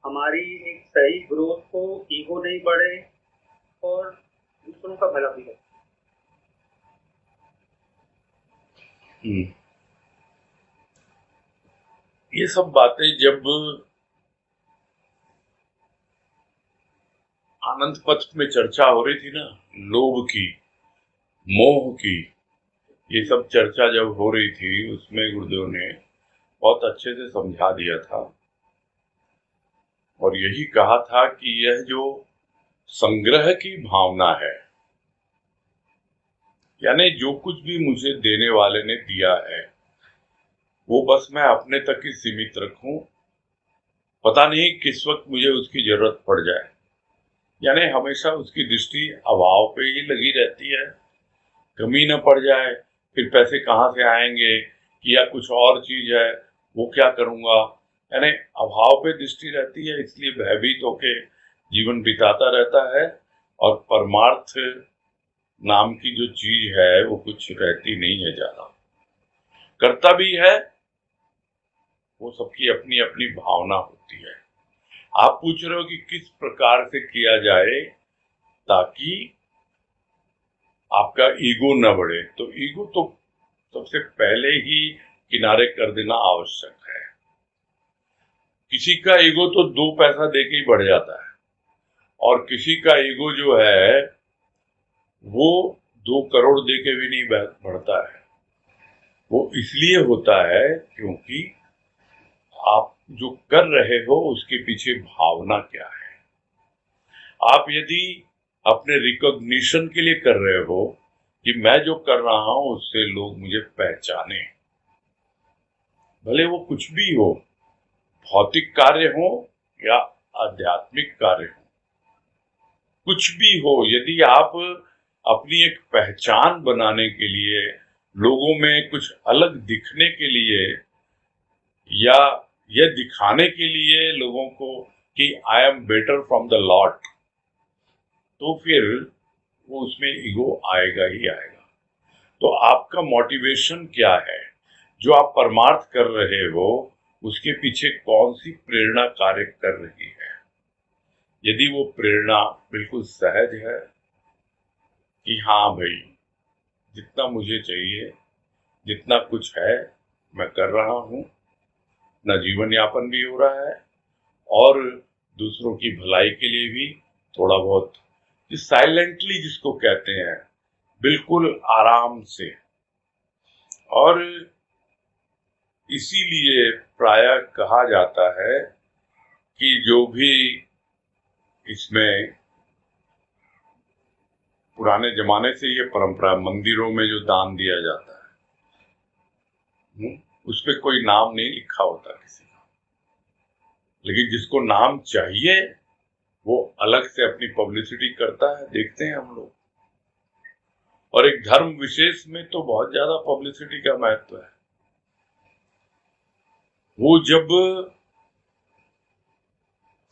हमारी एक सही ग्रोथ हो, ईगो नहीं बढ़े और दूसरों का भला भी हो। ये सब बातें जब आनंद पथ में चर्चा हो रही थी ना, लोभ की, मोह की, ये सब चर्चा जब हो रही थी, उसमें गुरुदेव ने बहुत अच्छे से समझा दिया था, और यही कहा था कि यह जो संग्रह की भावना है, यानी जो कुछ भी मुझे देने वाले ने दिया है वो बस मैं अपने तक ही सीमित रखूं, पता नहीं किस वक्त मुझे उसकी जरूरत पड़ जाए। यानी हमेशा उसकी दृष्टि अभाव पे ही लगी रहती है, कमी न पड़ जाए, फिर पैसे कहाँ से आएंगे, या कुछ और चीज है वो क्या करूंगा, यानी अभाव पे दृष्टि रहती है। इसलिए भयभीत होके जीवन बिताता रहता है और परमार्थ नाम की जो चीज है वो कुछ रहती नहीं है ज्यादा। करता भी है वो सबकी अपनी अपनी भावना होती है। आप पूछ रहे हो कि किस प्रकार से किया जाए ताकि आपका ईगो न बढ़े, तो ईगो तो सबसे पहले ही किनारे कर देना आवश्यक है। किसी का ईगो तो 2 पैसा देके ही बढ़ जाता है और किसी का ईगो जो है वो 2 करोड़ देके भी नहीं बढ़ता है। वो इसलिए होता है क्योंकि आप जो कर रहे हो उसके पीछे भावना क्या है। आप यदि अपने रिकॉग्निशन के लिए कर रहे हो कि मैं जो कर रहा हूं उससे लोग मुझे पहचाने, भले वो कुछ भी हो, भौतिक कार्य हो या आध्यात्मिक कार्य हो, कुछ भी हो, यदि आप अपनी एक पहचान बनाने के लिए, लोगों में कुछ अलग दिखने के लिए या यह दिखाने के लिए लोगों को कि I am better from the lot, तो फिर वो उसमें ईगो आएगा ही आएगा। तो आपका मोटिवेशन क्या है? जो आप परमार्थ कर रहे हो उसके पीछे कौन सी प्रेरणा कार्य कर रही है? यदि वो प्रेरणा बिल्कुल सहज है कि हाँ भाई जितना मुझे चाहिए, जितना कुछ है मैं कर रहा हूं, अपना जीवन यापन भी हो रहा है और दूसरों की भलाई के लिए भी थोड़ा बहुत, साइलेंटली जिसको कहते हैं, बिल्कुल आराम से। और इसीलिए प्रायः कहा जाता है कि जो भी इसमें पुराने जमाने से ये परंपरा, मंदिरों में जो दान दिया जाता है उस पे कोई नाम नहीं लिखा होता किसी का, लेकिन जिसको नाम चाहिए वो अलग से अपनी पब्लिसिटी करता है, देखते हैं हम लोग। और एक धर्म विशेष में तो बहुत ज्यादा पब्लिसिटी का महत्व है। वो जब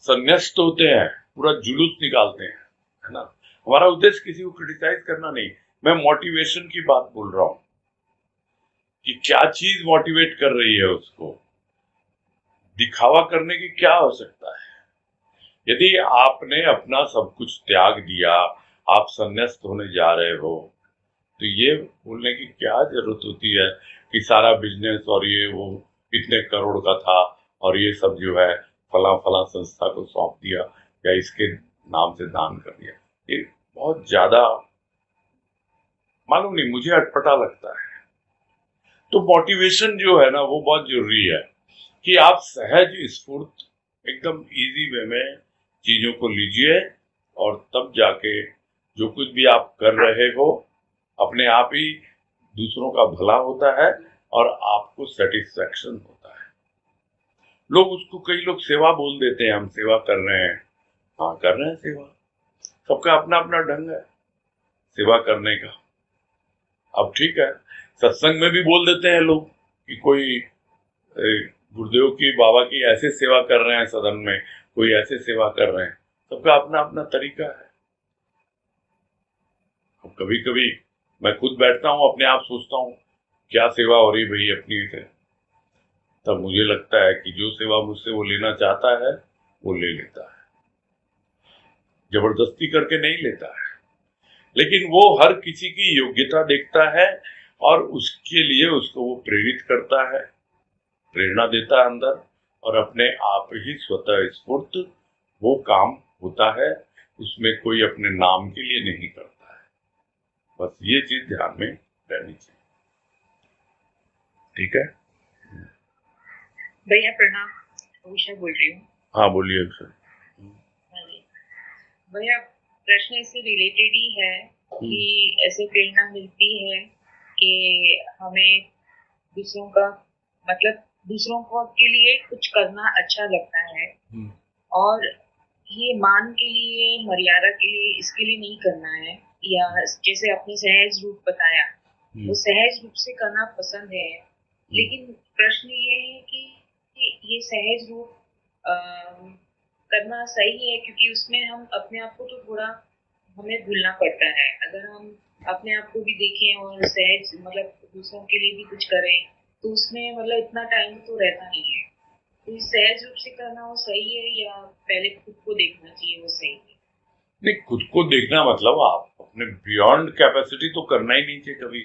संन्यास्त होते हैं पूरा जुलूस निकालते हैं, है ना। हमारा उद्देश्य किसी को क्रिटिसाइज करना नहीं, मैं मोटिवेशन की बात बोल रहा हूं कि क्या चीज मोटिवेट कर रही है उसको, दिखावा करने की क्या हो सकता है। यदि आपने अपना सब कुछ त्याग दिया, आप संन्यास्त होने जा रहे हो, तो ये बोलने की क्या जरूरत होती है कि सारा बिजनेस और ये वो इतने करोड़ का था और ये सब जो है फला फला संस्था को सौंप दिया या इसके नाम से दान कर दिया। ये बहुत ज्यादा, मालूम नहीं, मुझे अटपटा लगता है। तो मोटिवेशन जो है ना वो बहुत जरूरी है कि आप सहज स्फूर्त एकदम इजी वे में चीजों को लीजिए और तब जाके जो कुछ भी आप कर रहे हो अपने आप ही दूसरों का भला होता है और आपको सेटिस्फैक्शन होता है। लोग उसको, कई लोग सेवा बोल देते हैं, हम सेवा कर रहे हैं। हाँ कर रहे हैं सेवा, सबका अपना अपना ढंग है सेवा करने का। अब ठीक है, सत्संग में भी बोल देते हैं लोग कि कोई गुरुदेव की, बाबा की ऐसे सेवा कर रहे हैं, सदन में कोई ऐसे सेवा कर रहे हैं। सबका अपना अपना तरीका है। कभी कभी मैं खुद बैठता हूँ, अपने आप सोचता हूँ क्या सेवा हो रही भाई अपनी से, तब मुझे लगता है कि जो सेवा मुझसे वो लेना चाहता है वो ले लेता है, जबरदस्ती करके नहीं लेता है। लेकिन वो हर किसी की योग्यता देखता है और उसके लिए उसको वो प्रेरित करता है, प्रेरणा देता है अंदर, और अपने आप ही स्वतः स्फूर्त वो काम होता है, उसमें कोई अपने नाम के लिए नहीं करता है। बस ये चीज ध्यान में रहनी चाहिए। ठीक है भैया प्रणाम, उषा बोल रही हूँ। हाँ बोलिए सर। भैया प्रश्न इससे रिलेटेड ही है कि ऐसे प्रेरणा मिलती है कि हमें दूसरों का मतलब दूसरों को के लिए कुछ करना अच्छा लगता है और ये मान के लिए मर्यादा के लिए इसके लिए नहीं करना है, या जैसे आपने सहज रूप बताया वो सहज रूप से करना पसंद है, लेकिन प्रश्न ये है कि ये सहज रूप करना सही है, क्योंकि उसमें हम अपने आप को तो थोड़ा हमें भूलना पड़ता है। अगर हम अपने आप को भी देखें और सहज मतलब दूसरों के लिए भी कुछ करें तो उसमें मतलब इतना टाइम तो रहता नहीं है। तो सहज रूप से करना वो सही है या पहले खुद को देखना चाहिए वो सही है? नहीं, खुद को देखना मतलब आप अपने बियॉन्ड कैपेसिटी तो करना ही नहीं चाहिए कभी।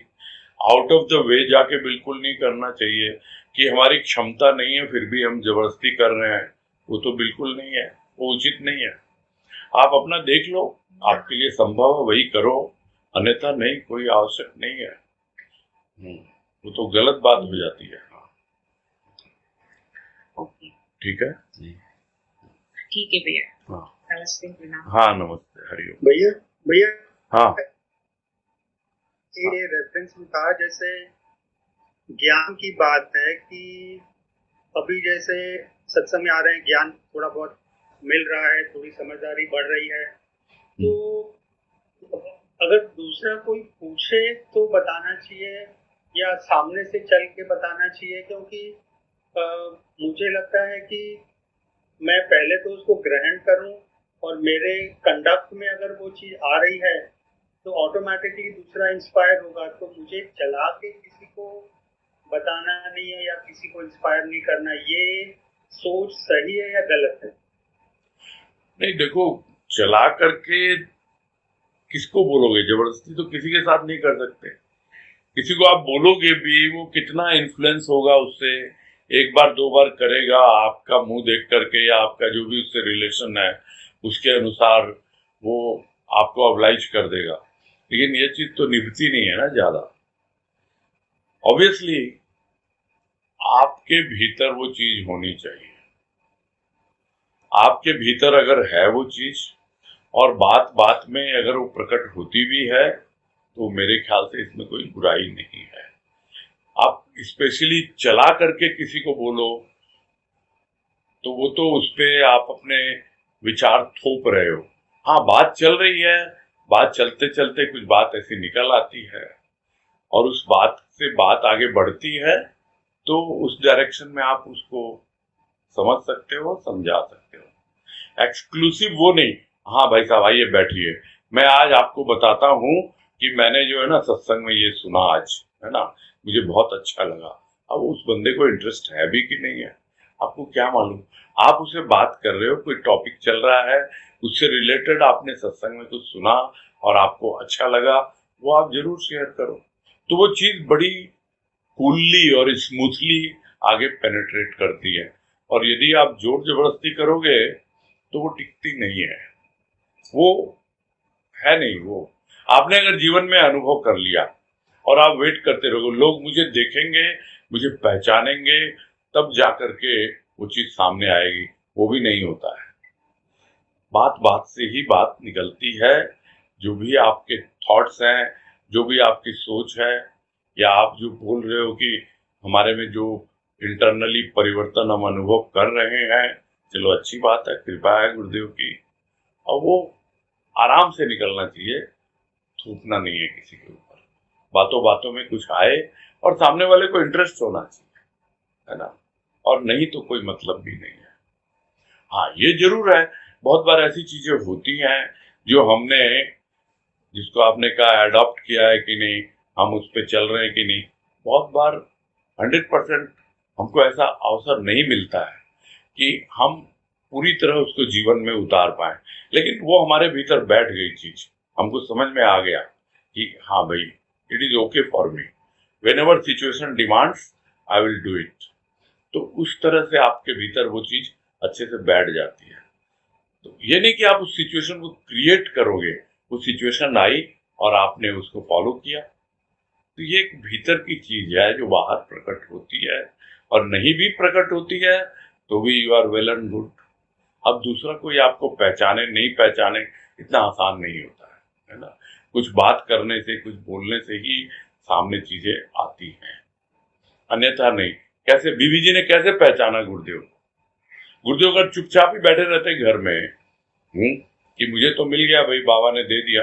आउट ऑफ द वे जाके बिल्कुल नहीं करना चाहिए कि हमारी क्षमता नहीं है फिर भी हम जबरदस्ती कर रहे हैं, वो तो बिल्कुल नहीं है, वो उचित नहीं है। आप अपना देख लो, आपके लिए संभव है वही करो, अन्यथा नहीं, कोई आवश्यक नहीं है। वो तो गलत बात हो जाती है। ओके, ठीक है, ठीक है भैया। हाँ नमस्ते, प्रणाम। हाँ, नमस्ते, हरिओम। भैया भैया हाँ, ये रेफरेंस में कहा जैसे ज्ञान की बात है कि अभी जैसे सत्संग में आ रहे हैं, ज्ञान थोड़ा बहुत मिल रहा है, थोड़ी समझदारी बढ़ रही है, तो अगर दूसरा कोई पूछे तो बताना चाहिए या सामने से चल के बताना चाहिए? क्योंकि मुझे लगता है कि मैं पहले तो उसको ग्रहण करूं और मेरे कंडक्ट में अगर वो चीज आ रही है तो ऑटोमेटिकली दूसरा इंस्पायर होगा। तो मुझे चला के किसी को बताना नहीं है या किसी को इंस्पायर नहीं करना, ये सोच सही है या गलत है? नहीं देखो, चला करके किसको बोलोगे? जबरदस्ती तो किसी के साथ नहीं कर सकते। किसी को आप बोलोगे भी, वो कितना इन्फ्लुएंस होगा उससे, एक बार दो बार करेगा, आपका मुंह देख करके या आपका जो भी उससे रिलेशन है उसके अनुसार वो आपको ऑब्लाइज कर देगा, लेकिन ये चीज तो निभती नहीं है ना ज्यादा। ऑब्वियसली आपके भीतर वो चीज होनी चाहिए। आपके भीतर अगर है वो चीज और बात बात में अगर वो प्रकट होती भी है तो मेरे ख्याल से इसमें कोई बुराई नहीं है। आप स्पेशली चला करके किसी को बोलो तो वो तो उस पे आप अपने विचार थोप रहे हो। हाँ, बात चल रही है, बात चलते चलते कुछ बात ऐसी निकल आती है और उस बात से बात आगे बढ़ती है, तो उस डायरेक्शन में आप उसको समझ सकते हो, समझा सकते हो। एक्सक्लूसिव वो नहीं, हाँ भाई साहब आइए बैठिए, मैं आज आपको बताता हूँ कि मैंने जो है ना सत्संग में ये सुना आज, है ना, मुझे बहुत अच्छा लगा। अब उस बंदे को इंटरेस्ट है भी कि नहीं है, आपको क्या मालूम? आप उसे बात कर रहे हो, कोई टॉपिक चल रहा है, उससे रिलेटेड आपने सत्संग में कुछ सुना और आपको अच्छा लगा, वो आप जरूर शेयर करो, तो वो चीज बड़ी कूलली और स्मूथली आगे पेनिट्रेट करती है। और यदि आप जोर जबरदस्ती करोगे तो वो टिकती नहीं है, वो है नहीं। वो आपने अगर जीवन में अनुभव कर लिया और आप वेट करते रहोगे लोग मुझे देखेंगे, मुझे पहचानेंगे, तब जा करके वो चीज सामने आएगी, वो भी नहीं होता है। बात बात से ही बात निकलती है। जो भी आपके थॉट्स हैं, जो भी आपकी सोच है, या आप जो बोल रहे हो कि हमारे में जो इंटरनली परिवर्तन हम अनुभव कर रहे हैं, चलो अच्छी बात है, कृपा है गुरुदेव की, और वो आराम से निकलना चाहिए, थूकना नहीं है किसी के ऊपर। बातों बातों में कुछ आए और सामने वाले को इंटरेस्ट होना चाहिए, है ना, और नहीं तो कोई मतलब भी नहीं है। हाँ, ये जरूर है, बहुत बार ऐसी चीजें होती हैं जो हमने, जिसको आपने कहा अडॉप्ट किया है कि नहीं, हम उस पर चल रहे हैं कि नहीं, बहुत बार 100% हमको ऐसा अवसर नहीं मिलता है कि हम पूरी तरह उसको जीवन में उतार पाए, लेकिन वो हमारे भीतर बैठ गई चीज, हमको समझ में आ गया कि हाँ भाई, it is okay for me, when ever situation demands I will do it. तो उस तरह से आपके भीतर वो चीज अच्छे से बैठ जाती है। तो ये नहीं कि आप उस सिचुएशन को क्रिएट करोगे, वो सिचुएशन आई और आपने उसको फॉलो किया, तो ये एक भीतर की चीज है जो बाहर प्रकट होती है, और नहीं भी प्रकट होती है तो भी you are well and good. अब दूसरा कोई आपको पहचाने नहीं पहचाने इतना आसान नहीं होता है ना। कुछ बात करने से, कुछ बोलने से ही सामने चीजें आती हैं, अन्यथा नहीं। कैसे बीबी जी ने कैसे पहचाना गुरुदेव? गुरुदेव अगर चुपचाप ही बैठे रहते घर में कि मुझे तो मिल गया भाई, बाबा ने दे दिया,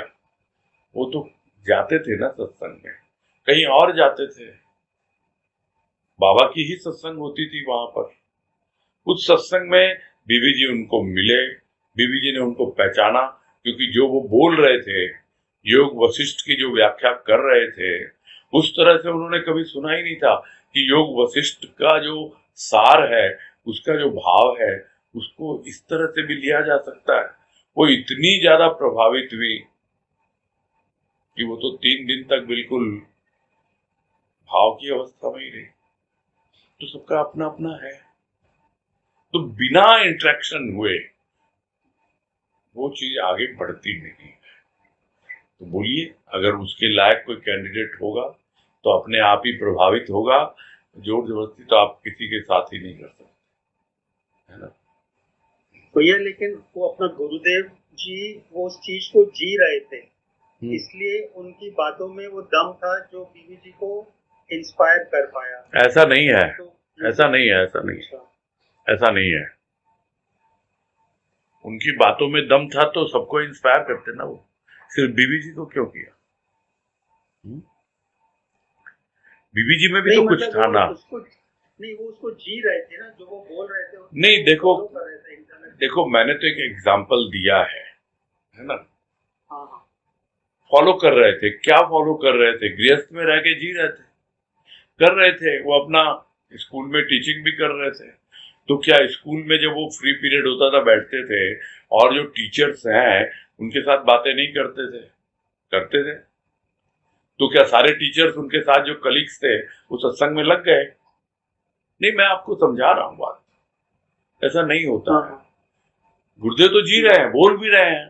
वो तो जाते थे ना सत्संग में, कहीं और जाते थे। बाबा की ही सत्संग होती थी वहां पर। उस सत्संग में बीबी जी उनको मिले, बीबी जी ने उनको पहचाना, क्योंकि जो वो बोल रहे थे, योग वशिष्ठ की जो व्याख्या कर रहे थे, उस तरह से उन्होंने कभी सुना ही नहीं था कि योग वशिष्ठ का जो सार है, उसका जो भाव है, उसको इस तरह से भी लिया जा सकता है। वो इतनी ज्यादा प्रभावित हुई कि वो तो 3 दिन तक बिल्कुल भाव की अवस्था में ही रही। तो सबका अपना अपना है, तो बिना इंटरेक्शन हुए वो चीज आगे बढ़ती नहीं। तो बोलिए, अगर उसके लायक कोई कैंडिडेट होगा तो अपने आप ही प्रभावित होगा, जोर जबरदस्ती तो आप किसी के साथ ही नहीं कर सकते, है ना भैया। लेकिन वो अपना गुरुदेव जी वो उस चीज को जी रहे थे, इसलिए उनकी बातों में वो दम था जो बीबी जी को इंस्पायर कर पाया। ऐसा नहीं है, तो ऐसा नहीं है, ऐसा नहीं है। उनकी बातों में दम था तो सबको इंस्पायर करते ना, वो सिर्फ बीबी जी को क्यों किया? बीबी जी में भी तो कुछ था ना। नहीं, वो उसको जी रहे थे ना, जो वो बोल रहे थे। नहीं, देखो मैंने तो एक एग्जाम्पल दिया है ना। हाँ। फॉलो कर रहे थे, क्या फॉलो कर रहे थे? गृहस्थ में रह के जी रहे थे, कर रहे थे। वो अपना स्कूल में टीचिंग भी कर रहे थे, तो क्या स्कूल में जब वो फ्री पीरियड होता था बैठते थे, और जो टीचर्स हैं उनके साथ बातें नहीं करते थे? करते थे। तो क्या सारे टीचर्स उनके साथ जो कलीग्स थे वो सत्संग में लग गए? नहीं, मैं आपको समझा रहा हूं बात, ऐसा नहीं होता है। गुरुदेव तो जी रहे हैं, बोल भी रहे हैं,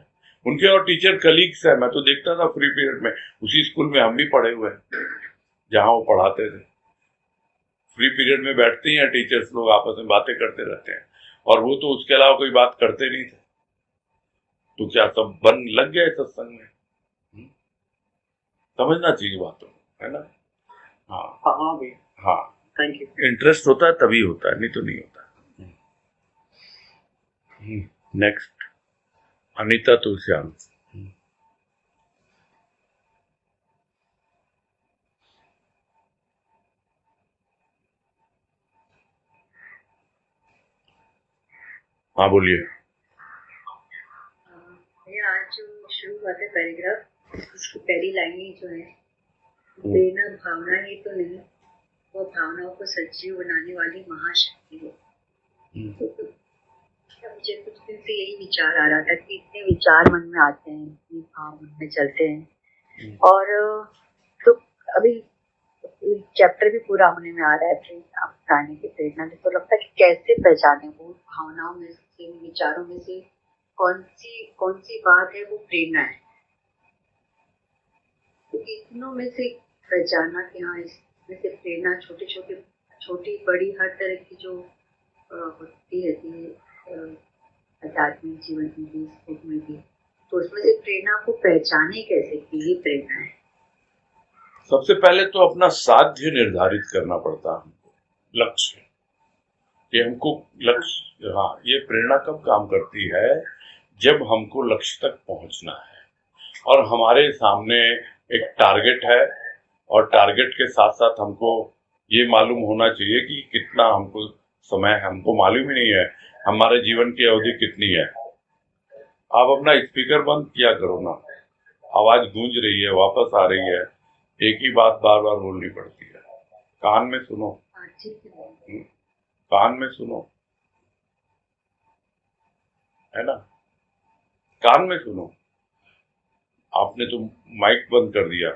उनके और टीचर कलीग्स हैं। मैं तो देखता था फ्री पीरियड में, उसी स्कूल में हम भी पढ़े हुए हैं जहां वो पढ़ाते थे। फ्री पीरियड में बैठते हैं टीचर्स लोग, आपस में बातें करते रहते हैं, और वो तो उसके अलावा कोई बात करते नहीं थे। तो क्या सब बन लग गए सत्संग में? समझना चाहिए बातों, है ना। हाँ भी, हाँ, थैंक यू। इंटरेस्ट होता है तभी होता है, नहीं तो नहीं होता। नेक्स्ट, अनीता तुलसियान। हाँ बोलिए। आज जो शुरू हुआ था पैराग्राफ, उसकी पहली लाइन जो है, प्रेरणा भावना ही तो नहीं, वो भावनाओं को सजीव बनाने वाली महाशक्ति है। तो मुझे कुछ दिन से यही विचार आ रहा था कि इतने विचार मन में आते हैं, इतने भाव मन में चलते हैं, और तो अभी चैप्टर भी पूरा होने में आ रहा है प्राणी की प्रेरणा से। तो लगता है कि कैसे पहचाने वो भावनाओं में से, विचारों में से कौन सी बात है वो प्रेरणा है। तो इतनों में से पहचाना कि हाँ, इसमें से प्रेरणा छोटी बड़ी हर तरह की जो होती रहती है आध्यात्मिक जीवन में भी, स्कूल में भी, तो उसमें से प्रेरणा को पहचाने कैसे कि ये प्रेरणा है। सबसे पहले तो अपना साध्य निर्धारित करना पड़ता है हमको, लक्ष्य, कि हमको लक्ष्य। हाँ, ये प्रेरणा कब काम करती है? जब हमको लक्ष्य तक पहुंचना है और हमारे सामने एक टारगेट है, और टारगेट के साथ साथ हमको ये मालूम होना चाहिए कि कितना हमको समय, हमको मालूम ही नहीं है हमारे जीवन की अवधि कितनी है। आप अपना स्पीकर बंद किया करो ना, आवाज गूंज रही है, वापस आ रही है, एक ही बात बार बार बोलनी पड़ती है। कान में सुनो, कान में सुनो, है ना, कान में सुनो। आपने तो माइक बंद कर दिया,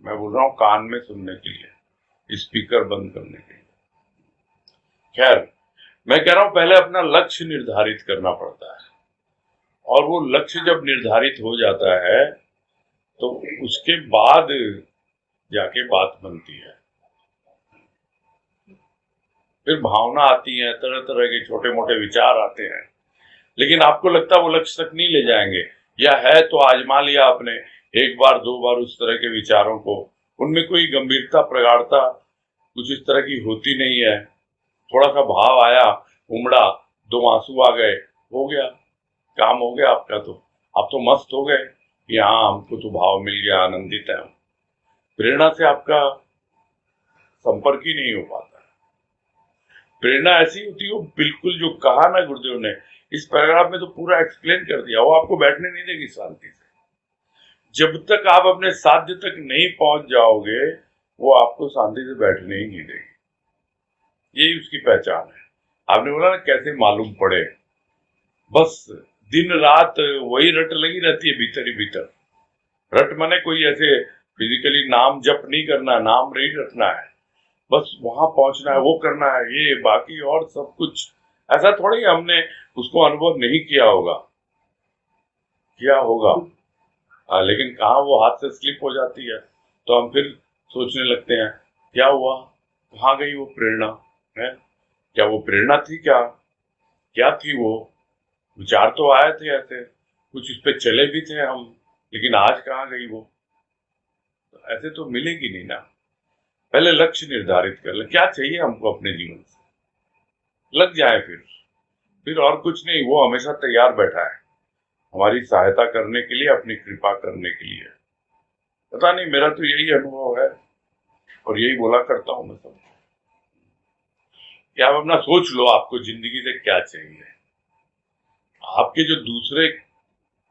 मैं बोल रहा हूं कान में सुनने के लिए, स्पीकर बंद करने के लिए। खैर, मैं कह रहा हूं पहले अपना लक्ष्य निर्धारित करना पड़ता है, और वो लक्ष्य जब निर्धारित हो जाता है तो उसके बाद जाके बात बनती है। फिर भावना आती है, तरह तरह के छोटे मोटे विचार आते हैं, लेकिन आपको लगता है वो लक्ष्य तक नहीं ले जाएंगे, या है तो आजमा लिया आपने, एक बार दो बार उस तरह के विचारों को, उनमें कोई गंभीरता प्रगाढ़ता कुछ इस तरह की होती नहीं है। थोड़ा सा भाव आया, उमड़ा, दो आंसू आ गए, हो गया, काम हो गया आपका। तो आप तो मस्त हो गए कि हाँ हमको तो भाव मिल गया, आनंदित है। प्रेरणा से आपका संपर्क ही नहीं हो पाता। प्रेरणा ऐसी होती है, बिल्कुल जो कहा ना गुरुदेव ने इस पैराग्राफ में, तो पूरा एक्सप्लेन कर दिया। वो आपको बैठने नहीं देगी शांति से। जब तक आप अपने साध्य तक नहीं पहुंच जाओगे, वो आपको शांति से बैठने ही नहीं देगी। यही उसकी पहचान है। आपने बोला ना कैसे मालूम पड़े, बस दिन रात वही रट लगी रहती है भीतर ही भीतर। रट माने कोई ऐसे फिजिकली नाम जप नहीं करना, नाम नहीं रटना है, बस वहां पहुंचना है, वो करना है, ये बाकी और सब कुछ ऐसा थोड़ी हमने उसको अनुभव नहीं किया होगा, किया होगा। लेकिन कहाँ वो हाथ से स्लिप हो जाती है, तो हम फिर सोचने लगते हैं क्या हुआ, कहाँ गई वो प्रेरणा है? क्या वो प्रेरणा थी? क्या थी वो? विचार तो आए थे ऐसे, कुछ इस पे चले भी थे हम, लेकिन आज कहाँ गई वो? तो ऐसे तो मिलेगी नहीं ना। पहले लक्ष्य निर्धारित कर ले, क्या चाहिए हमको अपने जीवन से, लग जाए फिर और कुछ नहीं। वो हमेशा तैयार बैठा है हमारी सहायता करने के लिए, अपनी कृपा करने के लिए। पता नहीं, मेरा तो यही अनुभव है और यही बोला करता हूं मैं सबको कि आप अपना सोच लो, आपको जिंदगी से क्या चाहिए। आपके जो दूसरे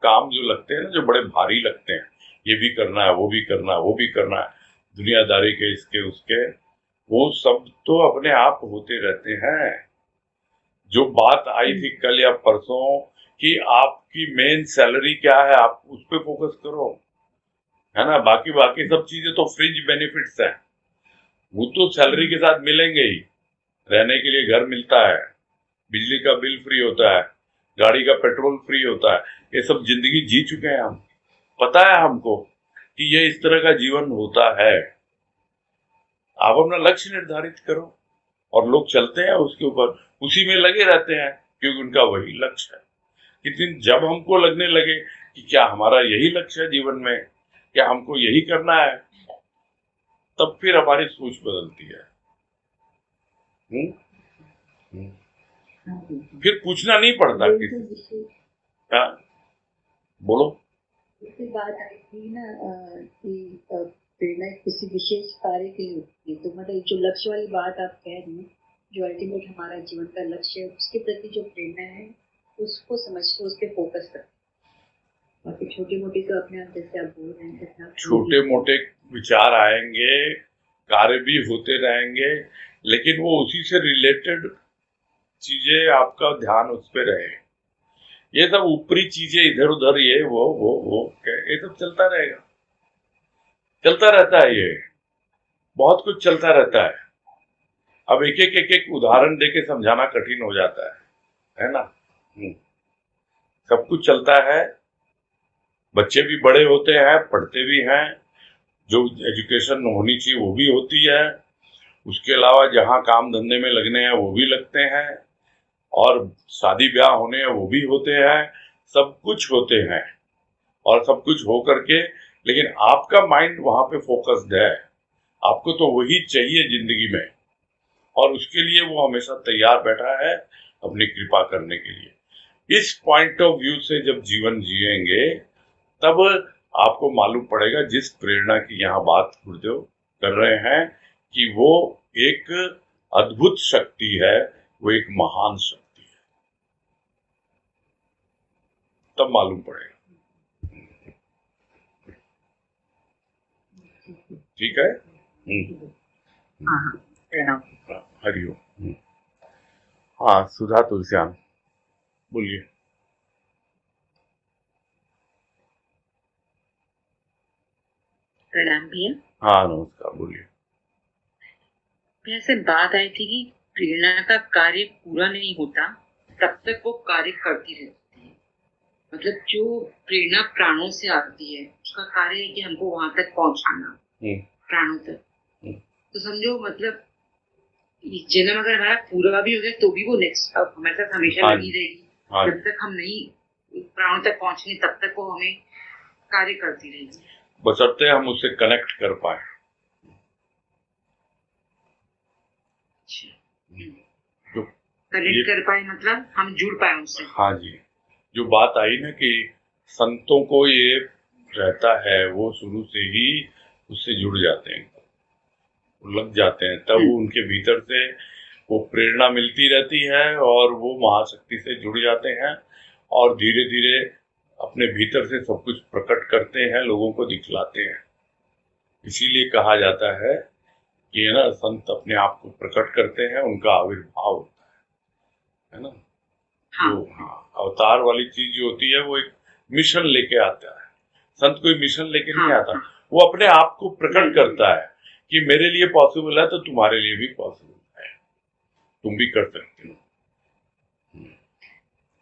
काम जो लगते हैं ना, जो बड़े भारी लगते हैं, ये भी करना है, वो भी करना है, वो भी करना है, दुनियादारी के, इसके उसके, वो सब तो अपने आप होते रहते हैं। जो बात आई थी कल या परसों कि आपकी मेन सैलरी क्या है, आप उस पर फोकस करो, है ना। बाकी सब चीजें तो फ्रिंज बेनिफिट्स हैं, वो तो सैलरी के साथ मिलेंगे ही। रहने के लिए घर मिलता है, बिजली का बिल फ्री होता है, गाड़ी का पेट्रोल फ्री होता है, ये सब जिंदगी जी चुके हैं हम। पता है हमको कि ये इस तरह का जीवन होता है। आप अपना लक्ष्य निर्धारित करो और लोग चलते हैं उसके ऊपर, उसी में लगे रहते हैं क्योंकि उनका वही लक्ष्य है। लेकिन जब हमको लगने लगे कि क्या हमारा यही लक्ष्य है जीवन में, क्या हमको यही करना है, तब फिर हमारी सोच बदलती है। फिर पूछना नहीं पड़ता किसी से। हाँ, बोलो। इससे बात आई थी ना कि प्रेरणा किसी विशेष कार्य के लिए होती है, तो मतलब जो लक्ष्य वाली बात आप कह रही हैं, जो अल्टीमेट हमारा जीवन का लक्ष्य है, उसके प्रति जो प्रेरणा है उसको समझ के उस पर फोकस करते हैं। बाकी छोटे मोटे तो अपने आप, जैसे आप बोल रहे हैं, छोटे मोटे विचार आएंगे, कार्य भी होते रहेंगे, लेकिन वो उसी से रिलेटेड चीजें, आपका ध्यान उस पर रहे। ये सब ऊपरी चीजें इधर उधर, ये वो ये सब चलता रहेगा, चलता रहता है। ये बहुत कुछ चलता रहता है। अब एक उदाहरण देके समझाना कठिन हो जाता है ना। सब कुछ चलता है, बच्चे भी बड़े होते हैं, पढ़ते भी हैं, जो एजुकेशन होनी चाहिए वो भी होती है, उसके अलावा जहाँ काम धंधे में लगने हैं वो भी लगते हैं, और शादी ब्याह होने हैं वो भी होते हैं, सब कुछ होते हैं। और सब कुछ हो करके, लेकिन आपका माइंड वहां पे फोकस्ड है, आपको तो वही चाहिए जिंदगी में, और उसके लिए वो हमेशा तैयार बैठा है अपनी कृपा करने के लिए। इस पॉइंट ऑफ व्यू से जब जीवन जिएंगे, तब आपको मालूम पड़ेगा, जिस प्रेरणा की यहाँ बात गुरुदेव कर रहे हैं कि वो एक अद्भुत शक्ति है, वो एक महान शक्ति है, तब मालूम पड़ेगा। ठीक है। हरिओम। हाँ, सुधा तुलसियान, बोलिए। प्रणाम भैया। हाँ नमस्कार, बोलिए। वैसे बात आई थी कि प्रेरणा का कार्य पूरा नहीं होता तब तक वो कार्य करती रहती है। मतलब जो प्रेरणा प्राणों से आती है, उसका कार्य है कि हमको वहां तक पहुंचाना, प्राणों तक। तो समझो, मतलब जन्म अगर हमारा पूरा भी हो गया तो भी वो नेक्स्ट हमारे साथ हमेशा लगी रहेगी। जब तक हम नहीं प्राणों तक पहुंचने, तब तक वो हमें कार्य करती रहेगी। बशर्ते हम उससे कनेक्ट कर पाए। जो कनेक्ट कर पाए मतलब हम जुड़ पाए उनसे। हाँ जी, जो बात आई ना कि संतों को ये रहता है, वो शुरू से ही उससे जुड़ जाते हैं, लग जाते हैं, तब उनके भीतर से वो प्रेरणा मिलती रहती है और वो महाशक्ति से जुड़ जाते हैं और धीरे धीरे अपने भीतर से सब कुछ प्रकट करते हैं, लोगों को दिखलाते हैं। इसीलिए कहा जाता है कि है ना, संत अपने आप को प्रकट करते हैं, उनका आविर्भाव होता है ना। हाँ। तो अवतार वाली चीज जो होती है वो एक मिशन लेके आता है। संत कोई मिशन लेके नहीं आता, वो अपने आप को प्रकट करता है कि मेरे लिए पॉसिबल है तो तुम्हारे लिए भी पॉसिबल है, तुम भी कर सकते हो।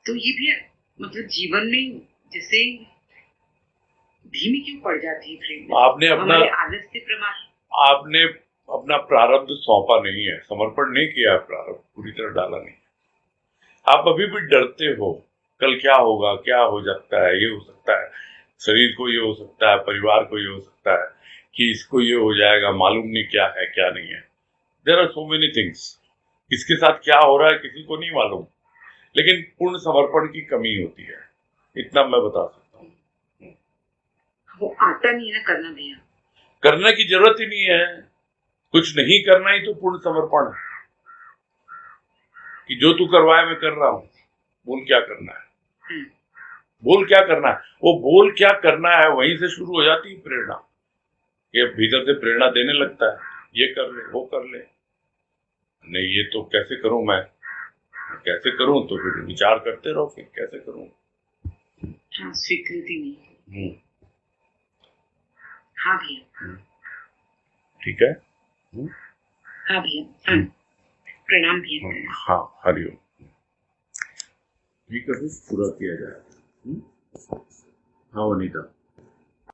तो ये भी मतलब जीवन में जैसे धीमी क्यों पड़ जाती है प्रेम? आपने अपना आदत से प्रमाण, आपने अपना प्रारब्ध सौंपा नहीं है, समर्पण नहीं किया, प्रारब्ध पूरी तरह डाला नहीं। आप अभी भी डरते हो, कल क्या होगा, क्या हो सकता है, ये हो सकता है, शरीर को ये हो सकता है, परिवार को ये हो सकता है, कि इसको ये हो जाएगा, मालूम नहीं क्या है क्या नहीं है। There are so many things, किसके साथ क्या हो रहा है किसी को नहीं मालूम, लेकिन पूर्ण समर्पण की कमी होती है, इतना मैं बता सकता हूँ। वो आता नहीं है ना करना भैया, करने की जरूरत ही नहीं है, कुछ नहीं करना ही तो पूर्ण समर्पण है, कि जो तू करवाए मैं कर रहा हूँ, बोल क्या करना है, बोल क्या करना है, वो बोल क्या करना है, वहीं से शुरू हो जाती है प्रेरणा। ये भीतर से प्रेरणा देने लगता है, ये कर ले, वो कर ले, नहीं ये तो कैसे करूं मैं, कैसे करूं, तो फिर विचार करते रहो, फिर कैसे करूं। हाँ, स्वीकृति नहीं। हाँ भैया, ठीक है। हाँ भैया, प्रणाम भैया। हाँ, हरिओम। ठीक है, पूरा किया जाए। हाँ वनीता।